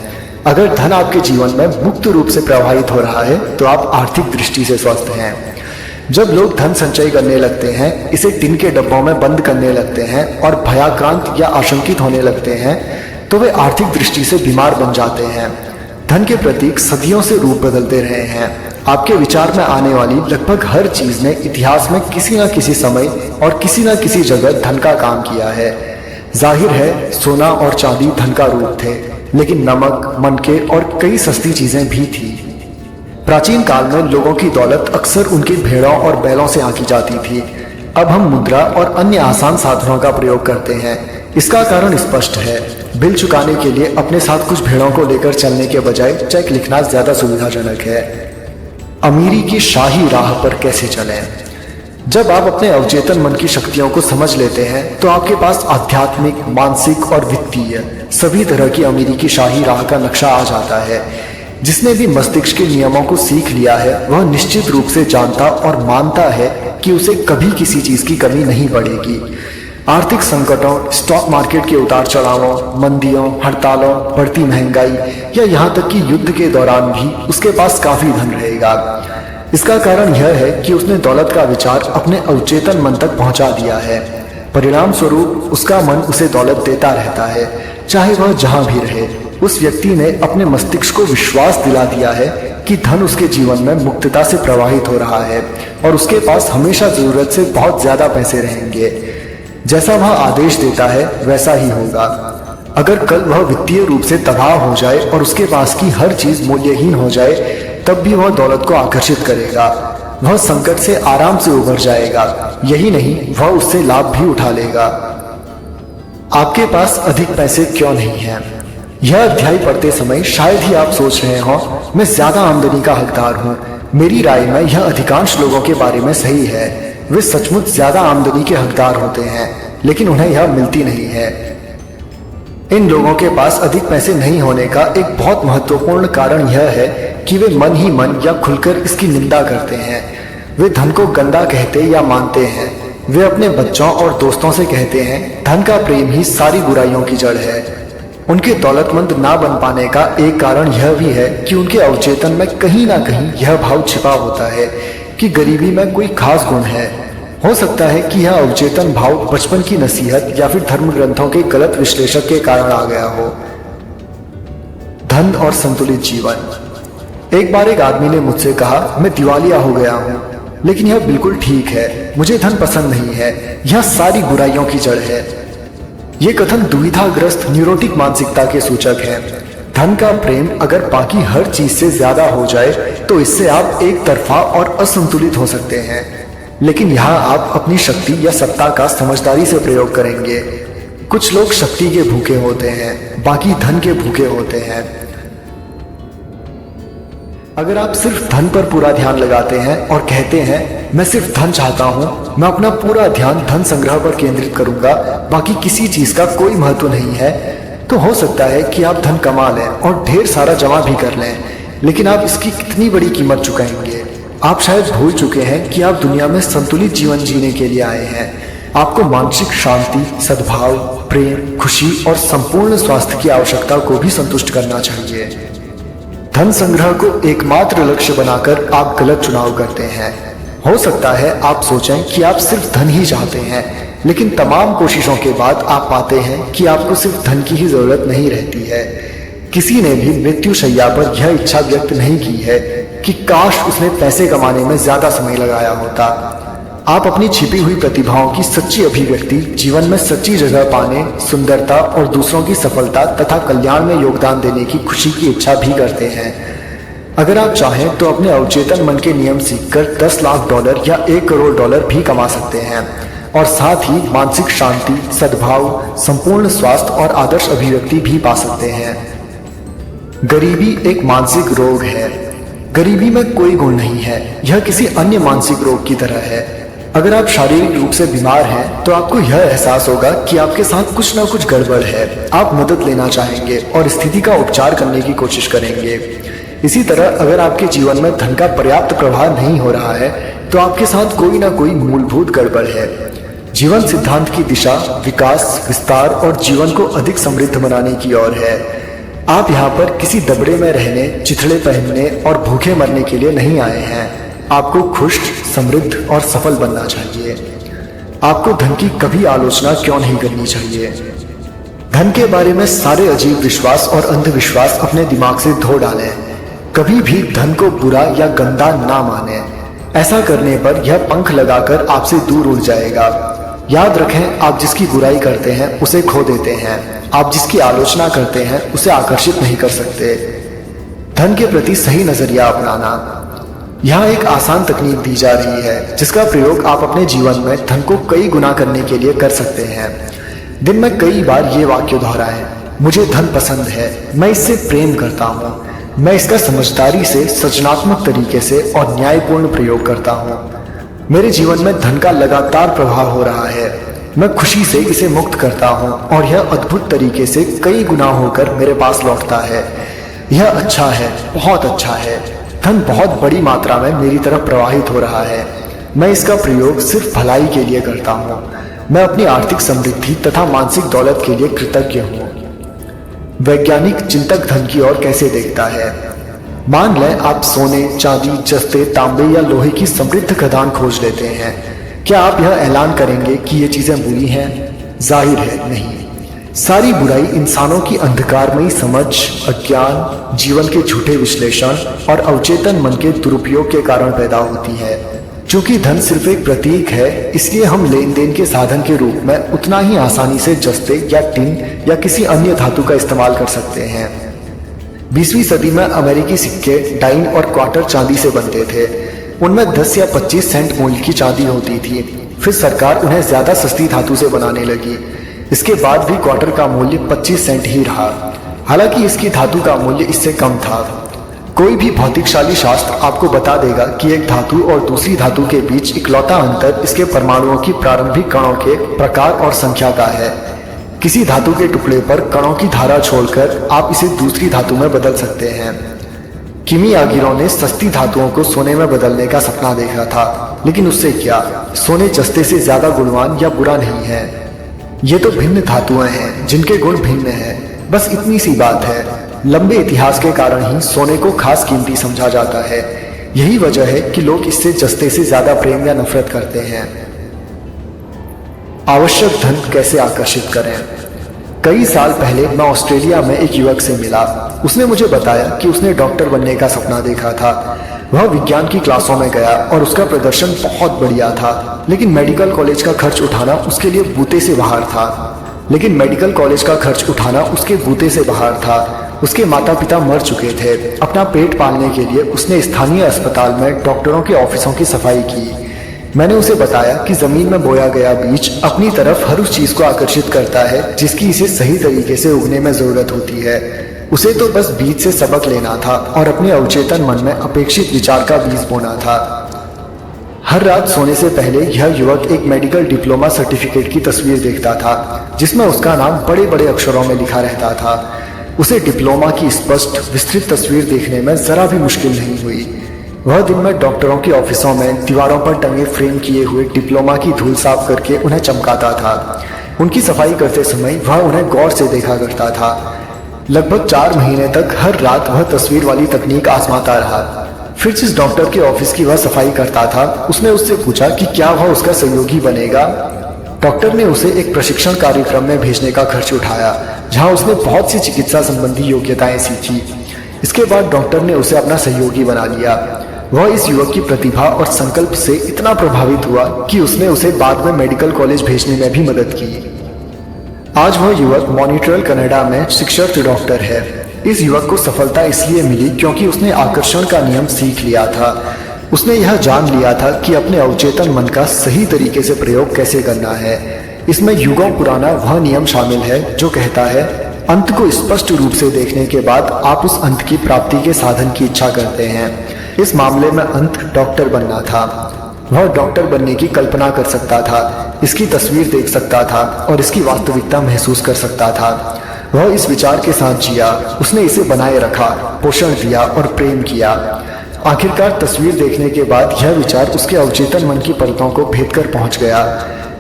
अगर धन आपके जीवन में मुक्त रूप से प्रवाहित हो रहा है तो आप आर्थिक दृष्टि से स्वस्थ हैं। जब लोग धन संचय करने लगते हैं, इसे टिन के डब्बों में बंद करने लगते हैं और भयाक्रांत या आशंकित होने लगते हैं तो वे आर्थिक दृष्टि से बीमार बन जाते हैं। धन के प्रतीक सदियों से रूप बदलते रहे हैं। आपके विचार में आने वाली लगभग हर चीज ने इतिहास में किसी न किसी समय और किसी न किसी जगह धन का काम किया है। जाहिर है सोना और चांदी धन का रूप थे, लेकिन नमक, मनके और कई सस्ती चीजें भी थी। प्राचीन काल में लोगों की दौलत अक्सर उनके भेड़ों और बैलों से आंकी जाती थी। अब हम मुद्रा और अन्य आसान साधनों का प्रयोग करते हैं। इसका कारण स्पष्ट है। बिल चुकाने के लिए अपने साथ कुछ भेड़ों को लेकर चलने के बजाय चेक लिखना ज्यादा सुविधाजनक है। अमीरी की शाही राह पर कैसे चलें? जब आप अपने अवचेतन मन की शक्तियों को समझ लेते हैं तो आपके पास आध्यात्मिक, मानसिक और वित्तीय सभी तरह की अमीरी की शाही राह का नक्शा आ जाता है। जिसने भी मस्तिष्क के नियमों को सीख लिया है वह निश्चित रूप से जानता और मानता है कि उसे कभी किसी चीज की कमी नहीं पड़ेगी। आर्थिक संकटों, स्टॉक मार्केट के उतार चढ़ावों, मंदियों, हड़तालों, बढ़ती महंगाई या यहाँ तक कि युद्ध के दौरान भी उसके पास काफी धन रहेगा। इसका कारण यह है कि उसने दौलत का विचार अपने अवचेतन मन तक पहुंचा दिया है। परिणाम स्वरूप उसका मन उसे दौलत देता रहता है, चाहे वह जहां भी रहे। उस व्यक्ति ने अपने मस्तिष्क को विश्वास दिला दिया है कि धन उसके जीवन में मुक्तता से प्रवाहित हो रहा है और उसके पास हमेशा जरूरत से बहुत ज्यादा पैसे रहेंगे। जैसा वह आदेश देता है वैसा ही होगा। अगर कल वह वित्तीय रूप से तबाह हो जाए और उसके पास की हर चीज मूल्यहीन हो जाए तब भी वह दौलत को आकर्षित करेगा। वह संकट से आराम से उबर जाएगा। यही नहीं, वह उससे लाभ भी उठा लेगा। आपके पास अधिक पैसे क्यों नहीं हैं? यह अध्याय पढ़ते समय शायद ही आप सोच रहे हो मैं ज्यादा आमदनी का हकदार हूँ। मेरी राय में यह अधिकांश लोगों के बारे में सही है। वे सचमुच ज्यादा आमदनी के हकदार होते हैं, लेकिन उन्हें यह मिलती नहीं है। इन लोगों के पास अधिक पैसे नहीं होने का एक बहुत महत्वपूर्ण कारण यह है कि वे मन ही मन या खुलकर इसकी निंदा करते हैं। वे धन को गंदा कहते या मानते हैं। वे अपने बच्चों और दोस्तों से कहते हैं धन का प्रेम ही सारी बुराइयों की जड़ है। उनके दौलतमंद ना बन पाने का एक कारण यह भी है कि उनके अवचेतन में कहीं ना कहीं यह भाव छिपा होता है कि गरीबी में कोई खास गुण है। हो सकता है कि यह अवचेतन भाव बचपन की नसीहत या फिर धर्म ग्रंथों के गलत विश्लेषक के कारण आ गया हो। धन और संतुलित जीवन। एक बार एक आदमी ने मुझसे कहा मैं दिवालिया हो गया हूँ, लेकिन यह बिल्कुल ठीक है। मुझे धन पसंद नहीं है, यह सारी बुराइयों की जड़ है। ये कथन दुविधाग्रस्त न्यूरोटिक मानसिकता के सूचक है। धन का प्रेम अगर बाकी हर चीज से ज्यादा हो जाए तो इससे आप एक तरफा और असंतुलित हो सकते हैं। लेकिन यहाँ आप अपनी शक्ति या सत्ता का समझदारी से प्रयोग करेंगे। कुछ लोग शक्ति के भूखे होते हैं, बाकी धन के भूखे होते हैं। अगर आप सिर्फ धन पर पूरा ध्यान लगाते हैं और कहते हैं मैं सिर्फ धन चाहता हूं, मैं अपना पूरा ध्यान धन संग्रह पर केंद्रित करूंगा, बाकी किसी चीज का कोई महत्व नहीं है, तो हो सकता है कि आप धन कमा लें और ढेर सारा जमा भी कर लें, लेकिन आप इसकी कितनी बड़ी कीमत चुकाएंगे। आप शायद भूल चुके हैं कि आप दुनिया में संतुलित जीवन जीने के लिए आए हैं। आपको मानसिक शांति, सद्भाव, प्रेम, खुशी और संपूर्ण स्वास्थ्य की आवश्यकता को भी संतुष्ट करना चाहिए। धन संग्रह को एकमात्र लक्ष्य बनाकर आप गलत चुनाव करते हैं। हो सकता है आप सोचें कि आप सिर्फ धन ही चाहते हैं, लेकिन तमाम कोशिशों के बाद आप पाते हैं कि आपको सिर्फ धन की ही जरूरत नहीं रहती है। किसी ने भी मृत्यु शैया पर यह इच्छा व्यक्त नहीं की है कि काश उसने पैसे कमाने में ज्यादा समय लगाया होता। आप अपनी छिपी हुई प्रतिभाओं की सच्ची अभिव्यक्ति, जीवन में सच्ची जगह पाने, सुंदरता और दूसरों की सफलता तथा कल्याण में योगदान देने की खुशी की इच्छा भी करते हैं। अगर आप चाहें तो अपने अवचेतन मन के नियम सीखकर 10 लाख डॉलर या 1 करोड़ डॉलर भी कमा सकते हैं और साथ ही मानसिक शांति, सद्भाव, संपूर्ण स्वास्थ्य और आदर्श अभिव्यक्ति भी पा सकते हैं। गरीबी एक मानसिक रोग है। गरीबी में कोई गुण नहीं है, यह किसी अन्य मानसिक रोग की तरह है। अगर आप शारीरिक रूप से बीमार हैं तो आपको यह एहसास होगा कि आपके साथ कुछ न कुछ गड़बड़ है। आप मदद लेना चाहेंगे और स्थिति का उपचार करने की कोशिश करेंगे। इसी तरह अगर आपके जीवन में धन का पर्याप्त प्रवाह नहीं हो रहा है तो आपके साथ कोई ना कोई मूलभूत गड़बड़ है। जीवन सिद्धांत की दिशा विकास, विस्तार और जीवन को अधिक समृद्ध बनाने की ओर है। आप यहाँ पर किसी दबड़े में रहने, चिथड़े पहनने और भूखे मरने के लिए नहीं आए हैं। आपको खुश, समृद्ध और सफल बनना चाहिए। आपको धन की कभी आलोचना क्यों नहीं करनी चाहिए। धन के बारे में सारे अजीब विश्वास और अंधविश्वास अपने दिमाग से धो डालें। कभी भी धन को बुरा या गंदा ना माने। ऐसा करने पर यह पंख लगाकर आपसे दूर उड़ जाएगा। याद रखें, आप जिसकी बुराई करते हैं उसे खो देते हैं। आप जिसकी आलोचना करते हैं उसे आकर्षित नहीं कर सकते। धन के प्रति सही नजरिया अपनाना। यहाँ एक आसान तकनीक दी जा रही है जिसका प्रयोग आप अपने जीवन में धन को कई गुना करने के लिए कर सकते हैं। दिन में कई बार ये वाक्य दोहराएं, मुझे धन पसंद है, मैं इससे प्रेम करता हूँ, मैं इसका समझदारी से, सृजनात्मक तरीके से और न्यायपूर्ण प्रयोग करता हूँ। मेरे जीवन में धन का लगातार प्रभाव हो रहा है, मैं खुशी से इसे मुक्त करता हूँ और यह अद्भुत तरीके से कई गुना होकर मेरे पास लौटता है। यह अच्छा है, बहुत अच्छा है। धन बहुत बड़ी मात्रा में मेरी तरफ प्रवाहित हो रहा है। मैं इसका प्रयोग सिर्फ भलाई के लिए करता हूँ। मैं अपनी आर्थिक समृद्धि तथा मानसिक दौलत के लिए कृतज्ञ हूँ। वैज्ञानिक चिंतक धन की ओर कैसे देखता है। मान लें आप सोने, चांदी, जस्ते, तांबे या लोहे की समृद्ध खदान खोज लेते हैं। क्या आप यह ऐलान करेंगे कि ये चीजें बुरी हैं? जाहिर है नहीं। सारी बुराई इंसानों की अंधकारमयी समझ, अज्ञान, जीवन के झूठे विश्लेषण और अवचेतन मन के दुरुपयोग के कारण पैदा होती है। चूंकि धन सिर्फ एक प्रतीक है, इसलिए हम लेन देन के साधन के रूप में उतना ही आसानी से जस्ते या टिन या किसी अन्य धातु का इस्तेमाल कर सकते हैं। 20वीं सदी में अमेरिकी सिक्के डाइन और क्वार्टर चांदी से बनते थे। उनमें 10 या 25 सेंट मूल्य की चांदी होती थी। फिर सरकार उन्हें ज्यादा सस्ती धातु से बनाने लगी। इसके बाद भी क्वार्टर का मूल्य 25 सेंट ही रहा, हालांकि इसकी धातु का मूल्य इससे कम था। कोई भी भौतिकशाली शास्त्र आपको बता देगा कि एक धातु और दूसरी धातु के बीच इकलौता अंतर इसके परमाणुओं की प्रारंभिक कणों के प्रकार और संख्या का है। किसी धातु के टुकड़े पर कणों की धारा छोड़कर आप इसे दूसरी धातु में बदल सकते हैं। कीमियागिरों ने सस्ती धातुओं को सोने में बदलने का सपना देखा था, लेकिन उससे क्या, सोने जस्ते से ज्यादा गुणवान या बुरा नहीं है। ये तो भिन्न धातुएं हैं जिनके गुण भिन्न हैं, बस इतनी सी बात है। लंबे इतिहास के कारण ही सोने को खास कीमती समझा जाता है। यही वजह है कि लोग इससे जस्ते से ज्यादा प्रेम या नफरत करते हैं। आवश्यक धन कैसे आकर्षित करें। कई साल पहले मैं ऑस्ट्रेलिया में एक युवक से मिला। उसने मुझे बताया कि उसने डॉक्टर बनने का सपना देखा था। वह विज्ञान की क्लासों में गया और उसका प्रदर्शन बहुत बढ़िया था, लेकिन मेडिकल कॉलेज का खर्च उठाना उसके लिए बूते से बाहर था। उसके माता पिता मर चुके थे। अपना पेट पालने के लिए उसने स्थानीय अस्पताल में डॉक्टरों के ऑफिसों की सफाई की। मैंने उसे बताया कि जमीन में बोया गया बीज अपनी तरफ हर उस चीज को आकर्षित करता है जिसकी इसे सही तरीके से उगने में जरूरत होती है। उसे तो बस बीज से सबक लेना था और अपने अवचेतन मन में अपेक्षित विचार का बीज बोना था। हर रात सोने से पहले यह युवक एक मेडिकल डिप्लोमा सर्टिफिकेट की तस्वीर देखता था जिसमें उसका नाम बड़े बड़े अक्षरों में लिखा रहता था। उसे डिप्लोमा की स्पष्ट विस्तृत तस्वीर देखने में जरा भी मुश्किल नहीं हुई। वह दिन में डॉक्टरों के ऑफिसों में दीवारों पर टंगे फ्रेम किए हुए डिप्लोमा की धूल साफ करके उन्हें चमकाता था। उनकी सफाई करते समय वह उन्हें गौर से देखा करता था। लगभग 4 महीने तक हर रात वह तस्वीर वाली तकनीक आजमाता रहा। फिर जिस डॉक्टर के ऑफिस की वह सफाई करता था उसने उससे पूछा कि क्या वह उसका सहयोगी बनेगा। डॉक्टर ने उसे एक प्रशिक्षण कार्यक्रम में भेजने का खर्च उठाया जहां उसने बहुत सी चिकित्सा संबंधी योग्यताएं सीखी। इसके बाद डॉक्टर ने उसे अपना सहयोगी बना लिया। वह इस युवक की प्रतिभा और संकल्प से इतना प्रभावित हुआ कि उसने उसे बाद में मेडिकल कॉलेज भेजने में भी मदद की। आज वह युवक मॉन्ट्रियल कनाडा में शिक्षारत डॉक्टर है। इस युवक को सफलता इसलिए मिली क्योंकि उसने आकर्षण का नियम सीख लिया था। उसने यह जान लिया था कि अपने अवचेतन मन का सही तरीके से प्रयोग कैसे करना है। इसमें युगों पुराना वह नियम शामिल है जो कहता है अंत को स्पष्ट रूप से देखने के बाद आप उस अंत की प्राप्ति के साधन की इच्छा करते हैं। इस मामले में अंत डॉक्टर बनना था। वह डॉक्टर बनने की कल्पना कर सकता था, इसकी तस्वीर देख सकता था और इसकी वास्तविकता महसूस कर सकता था। वह इस विचार के साथ जिया, उसने इसे बनाए रखा, पोषण दिया और प्रेम किया। आखिरकार तस्वीर देखने के बाद यह विचार उसके अवचेतन मन की परतों को भेद कर पहुंच गया।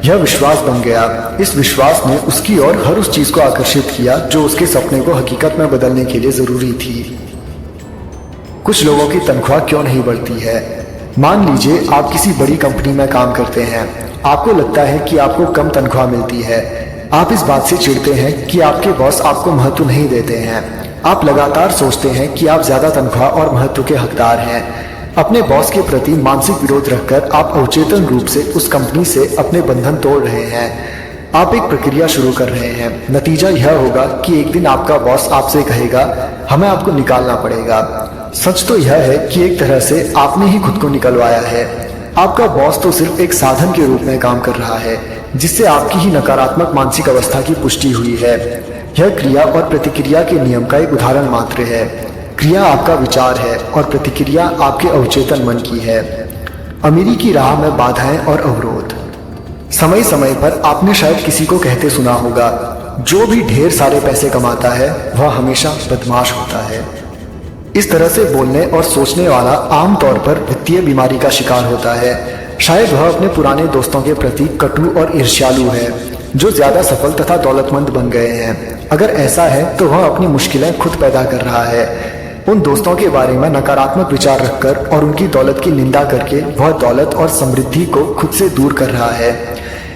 यह विश्वास बन गया। इस विश्वास ने उसकी ओर हर उस चीज को आकर्षित किया जो उसके सपने को हकीकत में बदलने के लिए जरूरी थी। कुछ लोगों की तनख्वाह क्यों नहीं बढ़ती है? मान लीजिए आप किसी बड़ी कंपनी में काम करते हैं। आपको लगता है कि आपको कम तनख्वाह मिलती है। आप इस बात से चिढ़ते हैं कि आपके बॉस आपको महत्व नहीं देते हैं। आप लगातार सोचते हैं कि आप ज्यादा तनख्वाह और महत्व के हकदार हैं। अपने बॉस के प्रति मानसिक विरोध रखकर आप अवचेतन रूप से उस कंपनी से अपने बंधन तोड़ रहे हैं। आप एक प्रक्रिया शुरू कर रहे हैं। नतीजा यह होगा कि एक दिन आपका बॉस आपसे कहेगा हमें आपको निकालना पड़ेगा। सच तो यह है कि एक तरह से आपने ही खुद को निकलवाया है। आपका बॉस तो सिर्फ एक साधन के रूप में काम कर रहा है जिससे आपकी ही नकारात्मक मानसिक अवस्था की पुष्टि हुई है। यह क्रिया और प्रतिक्रिया के नियम का एक उदाहरण मात्र है। क्रिया आपका विचार है और प्रतिक्रिया आपके अवचेतन मन की है। अमीरी की राह में बाधाएं और अवरोध। समय समय पर आपने शायद किसी को कहते सुना होगा, जो भी ढेर सारे पैसे कमाता है वह हमेशा बदमाश होता है। इस तरह से बोलने और सोचने वाला आमतौर पर वित्तीय बीमारी का शिकार होता है। शायद वह अपने पुराने दोस्तों के प्रति कटु और ईर्ष्यालु है जो ज्यादा सफल तथा दौलतमंद बन गए हैं। अगर ऐसा है तो वह अपनी मुश्किलें खुद पैदा कर रहा है। उन दोस्तों के बारे में नकारात्मक विचार रखकर और उनकी दौलत की निंदा करके वह दौलत और समृद्धि को खुद से दूर कर रहा है।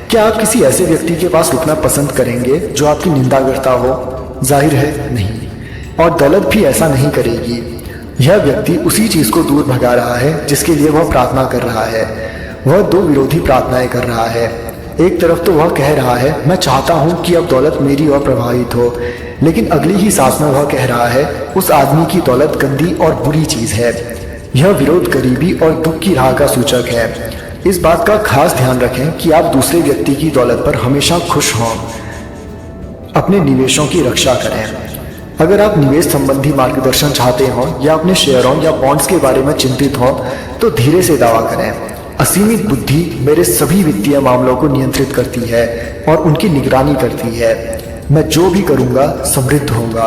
क्या आप किसी ऐसे व्यक्ति के पास रुकना पसंद करेंगे जो आपकी निंदा करता हो? जाहिर है नहीं। और दौलत भी ऐसा नहीं करेगी। यह व्यक्ति उसी चीज को दूर भगा रहा है जिसके लिए वह प्रार्थना कर रहा है। वह दो विरोधी प्रार्थनाएं कर रहा है। एक तरफ तो वह कह रहा है मैं चाहता हूं कि अब दौलत मेरी ओर प्रभावित हो, लेकिन अगली ही सांस में वह कह रहा है उस आदमी की दौलत गंदी और बुरी चीज है। यह विरोध गरीबी और दुख की राह का सूचक है। इस बात का खास ध्यान रखें कि आप दूसरे व्यक्ति की दौलत पर हमेशा खुश हों। अपने निवेशों की रक्षा करें। अगर आप निवेश संबंधी मार्गदर्शन चाहते हो या अपने शेयरों या बॉन्ड्स के बारे में चिंतित हो तो धीरे से दावा करें। असीमित बुद्धि मेरे सभी वित्तीय मामलों को नियंत्रित करती है और उनकी निगरानी करती है। मैं जो भी करूंगा समृद्ध होगा।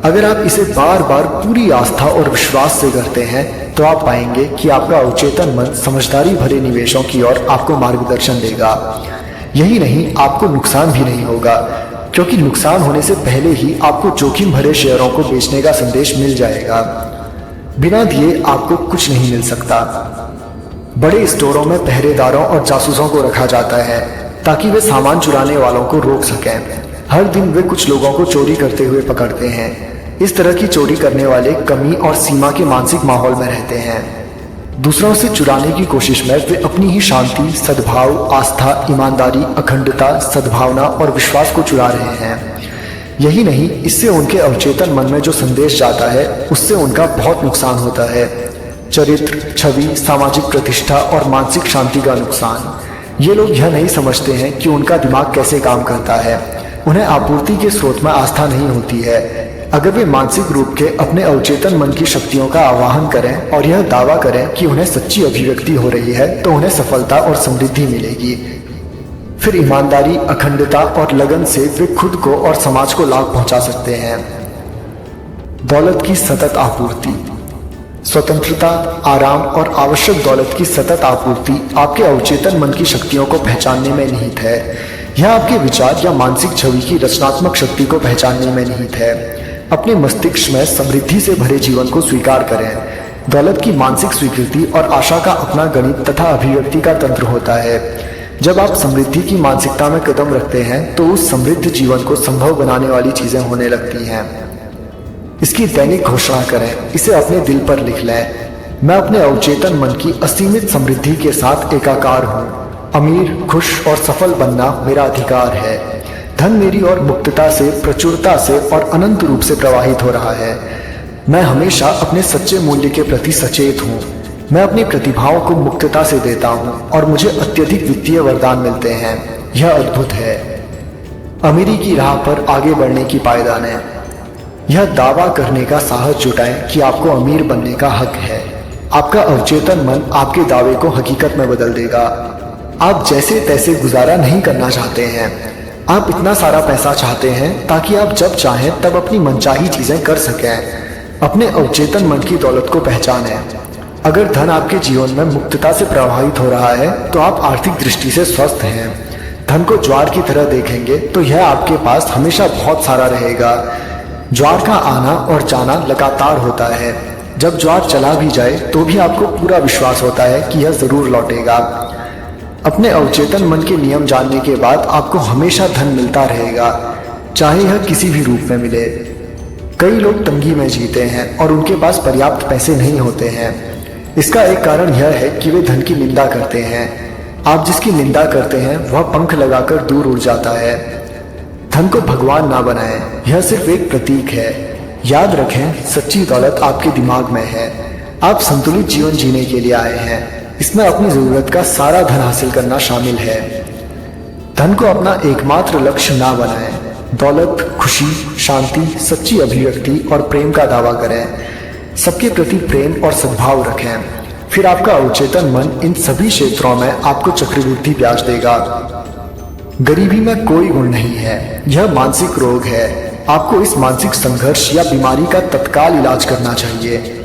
अगर आप इसे बार बार पूरी आस्था और विश्वास से करते हैं तो आप पाएंगे कि आपका अवचेतन मन समझदारी भरे निवेशों की ओर आपको मार्गदर्शन देगा। यही नहीं, आपको नुकसान भी नहीं होगा क्योंकि नुकसान होने से पहले ही आपको जोखिम भरे शेयरों को बेचने का संदेश मिल जाएगा। बिना दिए आपको कुछ नहीं मिल सकता। बड़े स्टोरों में पहरेदारों और जासूसों को रखा जाता है ताकि वे सामान चुराने वालों को रोक सकें। हर दिन वे कुछ लोगों को चोरी करते हुए पकड़ते हैं। इस तरह की चोरी करने वाले कमी और सीमा के मानसिक माहौल में रहते हैं। दूसरों से चुराने की कोशिश में वे अपनी ही शांति, सद्भाव, आस्था, ईमानदारी, अखंडता, सद्भावना और विश्वास को चुरा रहे हैं। यही नहीं, इससे उनके अवचेतन मन में जो संदेश जाता है उससे उनका बहुत नुकसान होता है। चरित्र, छवि, सामाजिक प्रतिष्ठा और मानसिक शांति का नुकसान। ये लोग यह नहीं समझते हैं कि उनका दिमाग कैसे काम करता है। उन्हें आपूर्ति के स्रोत में आस्था नहीं होती है। अगर वे मानसिक रूप के अपने अवचेतन मन की शक्तियों का आवाहन करें और यह दावा करें कि उन्हें सच्ची अभिव्यक्ति हो रही है, तो उन्हें सफलता और समृद्धि मिलेगी। फिर ईमानदारी, अखंडता और लगन से वे खुद को और समाज को लाभ पहुंचा सकते हैं। दौलत की सतत आपूर्ति। स्वतंत्रता, आराम और आवश्यक दौलत की सतत आपूर्ति आपके अवचेतन मन की शक्तियों को पहचानने में निहित है। यह आपके विचार या मानसिक छवि की रचनात्मक शक्ति को पहचानने में निहित है। अपने मस्तिष्क में समृद्धि से भरे जीवन को स्वीकार करें। दौलत की मानसिक स्वीकृति और आशा का अपना गणित तथा अभिव्यक्ति का तंत्र होता है। जब आप समृद्धि की मानसिकता में कदम रखते हैं तो उस समृद्ध जीवन को संभव बनाने वाली चीजें होने लगती हैं। इसकी दैनिक घोषणा करें, इसे अपने दिल पर लिख लें। मैं अपने अवचेतन मन की असीमित समृद्धि के साथ एकाकार हूँ। अमीर, खुश और सफल बनना मेरा अधिकार है। धन मेरी और मुक्तता से, प्रचुरता से और अनंत रूप से प्रवाहित हो रहा है। मैं हमेशा अपने सच्चे मूल्य के प्रति सचेत हूँ। मैं अपनी प्रतिभाओं को मुक्तता से देता हूँ और मुझे अत्यधिक वित्तीय वरदान मिलते हैं। यह अद्भुत है। अमीरी की राह पर आगे बढ़ने की पायदानें। यह दावा करने का साहस जुटाएं कि आपको अमीर बनने का हक है। आपका अवचेतन मन आपके दावे को हकीकत में बदल देगा। आप जैसे तैसे गुजारा नहीं करना चाहते हैं। आप इतना सारा पैसा चाहते हैं ताकि आप जब चाहें तब अपनी मनचाही चीजें कर सकें। अपने अवचेतन मन की दौलत को पहचानें। अगर धन आपके जीवन में मुक्तता से प्रवाहित हो रहा है तो आप आर्थिक दृष्टि से स्वस्थ हैं। धन को ज्वार की तरह देखेंगे तो यह आपके पास हमेशा बहुत सारा रहेगा। ज्वार का आना और जाना लगातार होता है। जब ज्वार चला भी जाए तो भी आपको पूरा विश्वास होता है कि यह जरूर लौटेगा। अपने अवचेतन मन के नियम जानने के बाद आपको हमेशा धन मिलता रहेगा, चाहे यह किसी भी रूप में मिले। कई लोग तंगी में जीते हैं और उनके पास पर्याप्त पैसे नहीं होते हैं। इसका एक कारण यह है कि वे धन की निंदा करते हैं। आप जिसकी निंदा करते हैं वह पंख लगाकर दूर उड़ जाता है। धन को भगवान ना बनाएं, यह सिर्फ एक प्रतीक है। याद रखें, सच्ची दौलत आपके दिमाग में है। आप संतुलित जीवन जीने के लिए आए हैं। इसमें अपनी जरूरत का सारा धन हासिल करना शामिल है। धन को अपना एकमात्र लक्ष्य ना बनाएं। दौलत, खुशी, शांति, सच्ची अभिव्यक्ति और प्रेम का दावा करें। सबके प्रति प्रेम और सद्भाव रखें। फिर आपका अवचेतन मन इन सभी क्षेत्रों में आपको चक्रवृद्धि ब्याज देगा। गरीबी में कोई गुण नहीं है, यह मानसिक रोग है। आपको इस मानसिक संघर्ष या बीमारी का तत्काल इलाज करना चाहिए।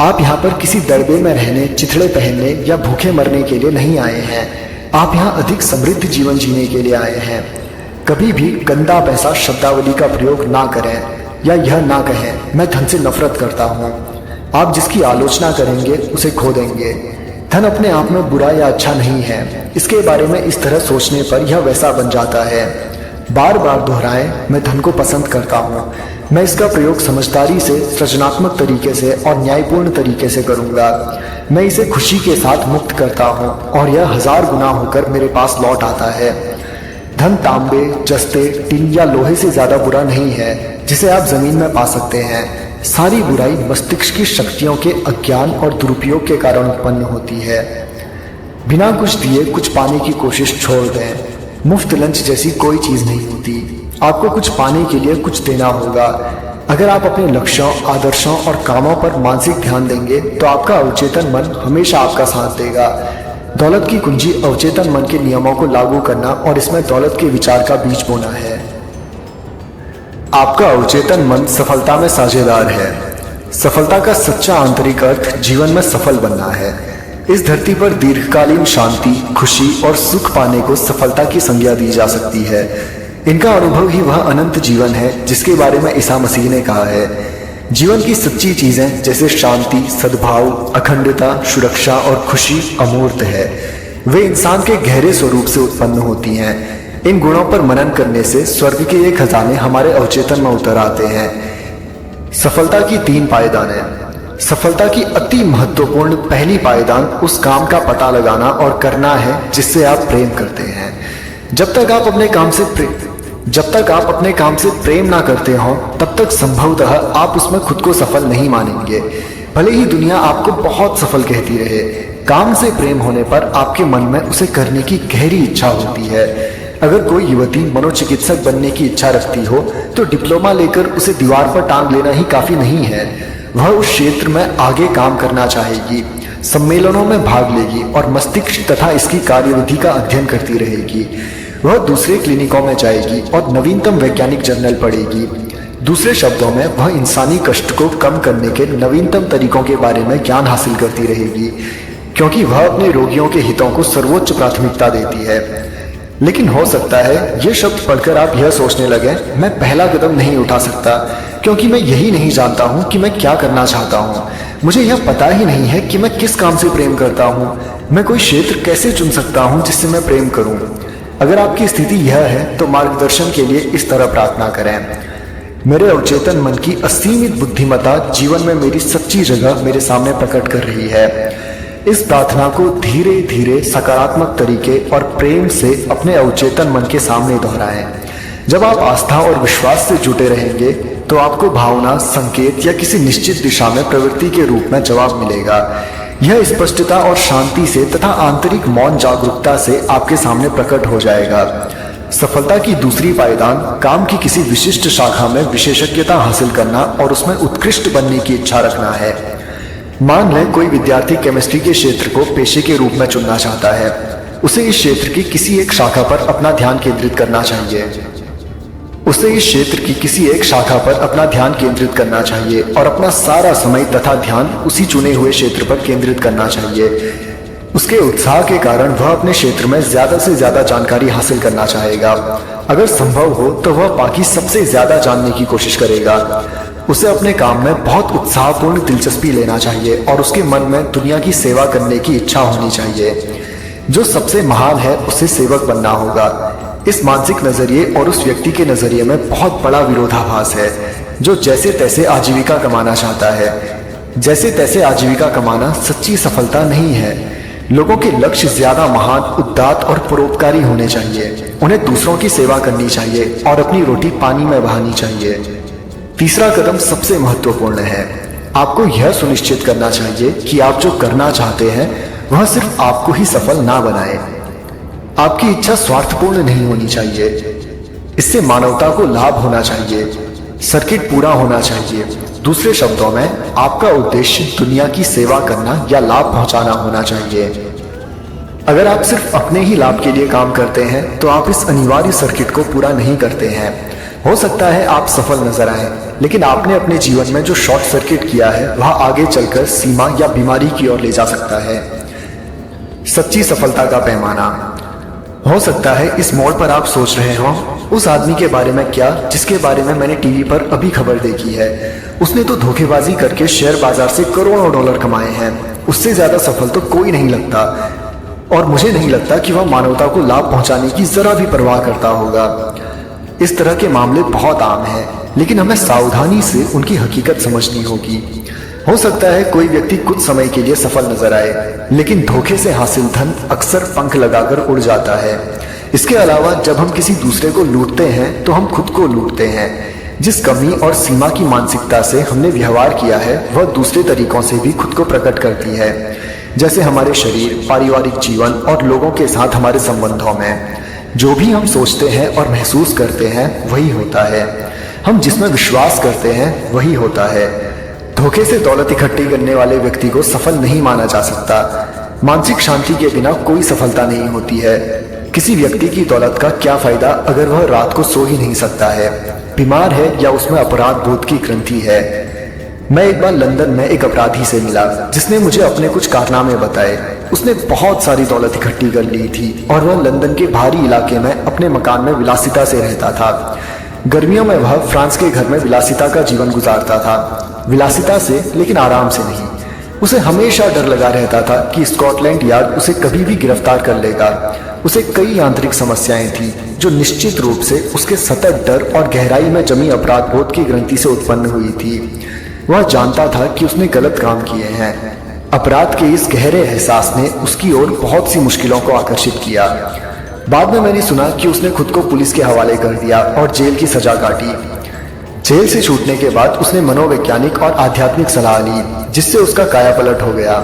आप यहाँ पर किसी दड़बे में रहने, चिथड़े पहनने या भूखे मरने के लिए नहीं आए हैं। आप यहाँ अधिक समृद्ध जीवन जीने के लिए आए हैं। कभी भी गंदा पैसा शब्दावली का प्रयोग ना करें या यह ना कहें, मैं धन से नफरत करता हूँ। आप जिसकी आलोचना करेंगे उसे खो देंगे। धन अपने आप में बुरा या अच्छा नहीं है। इसके बारे में इस तरह सोचने पर यह वैसा बन जाता है। बार बार दोहराएं, मैं धन को पसंद करता हूँ। मैं इसका प्रयोग समझदारी से, सृजनात्मक तरीके से और न्यायपूर्ण तरीके से करूँगा। मैं इसे खुशी के साथ मुक्त करता हूँ और यह 1000 गुना होकर मेरे पास लौट आता है। धन तांबे, जस्ते, टिन या लोहे से ज्यादा बुरा नहीं है जिसे आप जमीन में पा सकते हैं। सारी बुराई मस्तिष्क की शक्तियों के अज्ञान और दुरुपयोग के कारण उत्पन्न होती है। बिना कुछ दिए कुछ पाने की कोशिश छोड़ दें। मुफ्त लंच जैसी कोई चीज नहीं होती। आपको कुछ पाने के लिए कुछ देना होगा। अगर आप अपने लक्ष्यों, आदर्शों और कामों पर मानसिक ध्यान देंगे तो आपका अवचेतन मन हमेशा आपका साथ देगा। दौलत की कुंजी अवचेतन मन के नियमों को लागू करना और इसमें दौलत के विचार का बीज बोना है। आपका अवचेतन मन सफलता में साझेदार है। सफलता का सच्चा आंतरिक अर्थ जीवन में सफल बनना है। इस धरती पर दीर्घकालीन शांति, खुशी और सुख पाने को सफलता की संज्ञा दी जा सकती है। इनका अनुभव ही वह अनंत जीवन है जिसके बारे में ईसा मसीह ने कहा है। जीवन की सच्ची चीजें जैसे शांति, सद्भाव, अखंडता, सुरक्षा और खुशी अमूर्त है। वे इंसान के गहरे स्वरूप से उत्पन्न होती हैं। इन गुणों पर मनन करने से स्वर्ग के ये खजाने हमारे अवचेतन में उतर आते हैं। सफलता की 3 पायदानें। सफलता की अति महत्वपूर्ण पहली पायदान उस काम का पता लगाना और करना है जिससे आप प्रेम करते हैं। जब तक आप अपने काम से जब तक आप अपने काम से प्रेम ना करते हो तब तक संभवतः आप उसमें खुद को सफल नहीं मानेंगे, भले ही दुनिया आपको बहुत सफल कहती रहे। काम से प्रेम होने पर आपके मन में उसे करने की गहरी इच्छा होती है। अगर कोई युवती मनोचिकित्सक बनने की इच्छा रखती हो तो डिप्लोमा लेकर उसे दीवार पर टांग लेना ही काफी नहीं है। वह उस क्षेत्र में आगे काम करना चाहेगी, सम्मेलनों में भाग लेगी और मस्तिष्क तथा इसकी कार्यविधि का अध्ययन करती रहेगी। वह दूसरे क्लिनिकों में जाएगी और नवीनतम वैज्ञानिक जर्नल पढ़ेगी। दूसरे शब्दों में वह इंसानी कष्ट को कम करने के नवीनतम तरीकों के बारे में ज्ञान हासिल करती रहेगी, क्योंकि वह अपने रोगियों के हितों को सर्वोच्च प्राथमिकता देती है। लेकिन हो सकता है ये शब्द पढ़कर आप यह सोचने लगे, मैं पहला कदम नहीं उठा सकता क्योंकि मैं यही नहीं जानता हूँ कि मैं क्या करना चाहता हूँ। मुझे यह पता ही नहीं है कि मैं किस काम से प्रेम करता हूँ। मैं कोई क्षेत्र कैसे चुन सकता हूँ जिससे मैं प्रेम करूँ। अगर आपकी स्थिति यह है तो मार्गदर्शन के लिए इस तरह प्रार्थना करें। मेरे अवचेतन मन की असीमित बुद्धिमत्ता जीवन में मेरी सच्ची जगह मेरे सामने प्रकट कर रही है। इस प्रार्थना को धीरे धीरे सकारात्मक तरीके और प्रेम से अपने अवचेतन मन के सामने दोहराएं। जब आप आस्था और विश्वास से जुटे रहेंगे तो आपको भावना, संकेत या किसी निश्चित दिशा में प्रवृत्ति के रूप में जवाब मिलेगा। यह स्पष्टता और शांति से तथा आंतरिक मौन जागरूकता से आपके सामने प्रकट हो जाएगा। सफलता की दूसरी पायदान काम की किसी विशिष्ट शाखा में विशेषज्ञता हासिल करना और उसमें उत्कृष्ट बनने की इच्छा रखना है। मान लें कोई विद्यार्थी केमिस्ट्री के क्षेत्र को पेशे के रूप में चुनना चाहता है। उसे इस क्षेत्र की किसी एक शाखा पर अपना ध्यान केंद्रित करना चाहिए। और अपना सारा समय तथा ध्यान उसी चुने हुए क्षेत्र पर केंद्रित करना चाहिए। उसके उत्साह के कारण वह अपने क्षेत्र में ज्यादा से ज्यादा जानकारी हासिल करना चाहेगा। अगर संभव हो तो वह बाकी सबसे ज्यादा जानने की कोशिश करेगा। उसे अपने काम में बहुत उत्साहपूर्ण दिलचस्पी लेना चाहिए और उसके मन में दुनिया की सेवा करने की इच्छा होनी चाहिए। जो सबसे महान है उसे सेवक बनना होगा। इस मानसिक नजरिए और उस व्यक्ति के नजरिए में बहुत बड़ा विरोधाभास है जो जैसे तैसे आजीविका कमाना चाहता है। जैसे तैसे आजीविका कमाना सच्ची सफलता नहीं है। लोगों के लक्ष्य ज्यादा महान, उदात्त और परोपकारी होने चाहिए। उन्हें दूसरों की सेवा करनी चाहिए और अपनी रोटी पानी में बहानी चाहिए। तीसरा कदम सबसे महत्वपूर्ण है। आपको यह सुनिश्चित करना चाहिए कि आप जो करना चाहते हैं वह सिर्फ आपको ही सफल ना बनाए। आपकी इच्छा स्वार्थपूर्ण नहीं होनी चाहिए। इससे मानवता को लाभ होना चाहिए, सर्किट पूरा होना चाहिए। दूसरे शब्दों में आपका उद्देश्य दुनिया की सेवा करना या लाभ पहुंचाना होना चाहिए। अगर आप सिर्फ अपने ही लाभ के लिए काम करते हैं तो आप इस अनिवार्य सर्किट को पूरा नहीं करते हैं। हो सकता है आप सफल नजर आए, लेकिन आपने अपने जीवन में जो शॉर्ट सर्किट किया है वह आगे चलकर सीमा या बीमारी की ओर ले जा सकता है। सच्ची सफलता का पैमाना। हो सकता है इस मोड़ पर आप सोच रहे हो, उस आदमी के बारे में क्या जिसके बारे में मैंने टीवी पर अभी खबर देखी है। उसने तो धोखेबाजी करके शेयर बाजार से करोड़ों डॉलर कमाए हैं। उससे ज्यादा सफल तो कोई नहीं लगता और मुझे नहीं लगता कि वह मानवता को लाभ पहुंचाने की जरा भी परवाह करता होगा। इस तरह के मामले बहुत आम हैं, लेकिन हमें सावधानी से उनकी हकीकत समझनी होगी। हो सकता है कोई व्यक्ति कुछ समय के लिए सफल नजर आए, लेकिन धोखे से हासिल धन अक्सर पंख लगाकर उड़ जाता है। इसके अलावा जब हम किसी दूसरे को लूटते हैं तो हम खुद को लूटते हैं। जिस कमी और सीमा की मानसिकता से हमने व्यवहार किया है वह दूसरे तरीकों से भी खुद को प्रकट करती है, जैसे हमारे शरीर, पारिवारिक जीवन और लोगों के साथ हमारे संबंधों में। जो भी हम सोचते हैं और महसूस करते हैं वही होता है। हम जिसमें विश्वास करते हैं वही होता है। धोखे से दौलत इकट्ठी करने वाले व्यक्ति को सफल नहीं माना जा सकता। मानसिक शांति के बिना कोई सफलता नहीं होती है। किसी व्यक्ति की दौलत का क्या फायदा अगर वह रात को सो ही नहीं सकता है, बीमार है या उसमें अपराध बोध की ग्रंथि है। मैं एक बार लंदन में एक अपराधी से मिला जिसने मुझे अपने कुछ कारनामे बताए। उसने बहुत सारी दौलत इकट्ठी कर ली थी और वह लंदन के बाहरी इलाके में अपने मकान में विलासिता से रहता था। गर्मियों में वह फ्रांस के घर में विलासिता का जीवन गुजारता था। विलासिता से, लेकिन आराम से नहीं। उसे हमेशा डर लगा रहता था कि स्कॉटलैंड यार्ड उसे कभी भी गिरफ्तार कर लेगा। उसे कई आंतरिक समस्याएं थी जो निश्चित रूप से उसके सतत डर और गहराई में जमी अपराध बोध की ग्रंथि से उत्पन्न हुई थी। वह जानता था कि उसने गलत काम किए हैं। अपराध के इस गहरे एहसास ने उसकी ओर बहुत सी मुश्किलों को आकर्षित किया। बाद में मैंने सुना कि उसने खुद को पुलिस के हवाले कर दिया और जेल की सजा काटी। जेल से छूटने के बाद उसने मनोवैज्ञानिक और आध्यात्मिक सलाह ली, जिससे उसका कायापलट हो गया।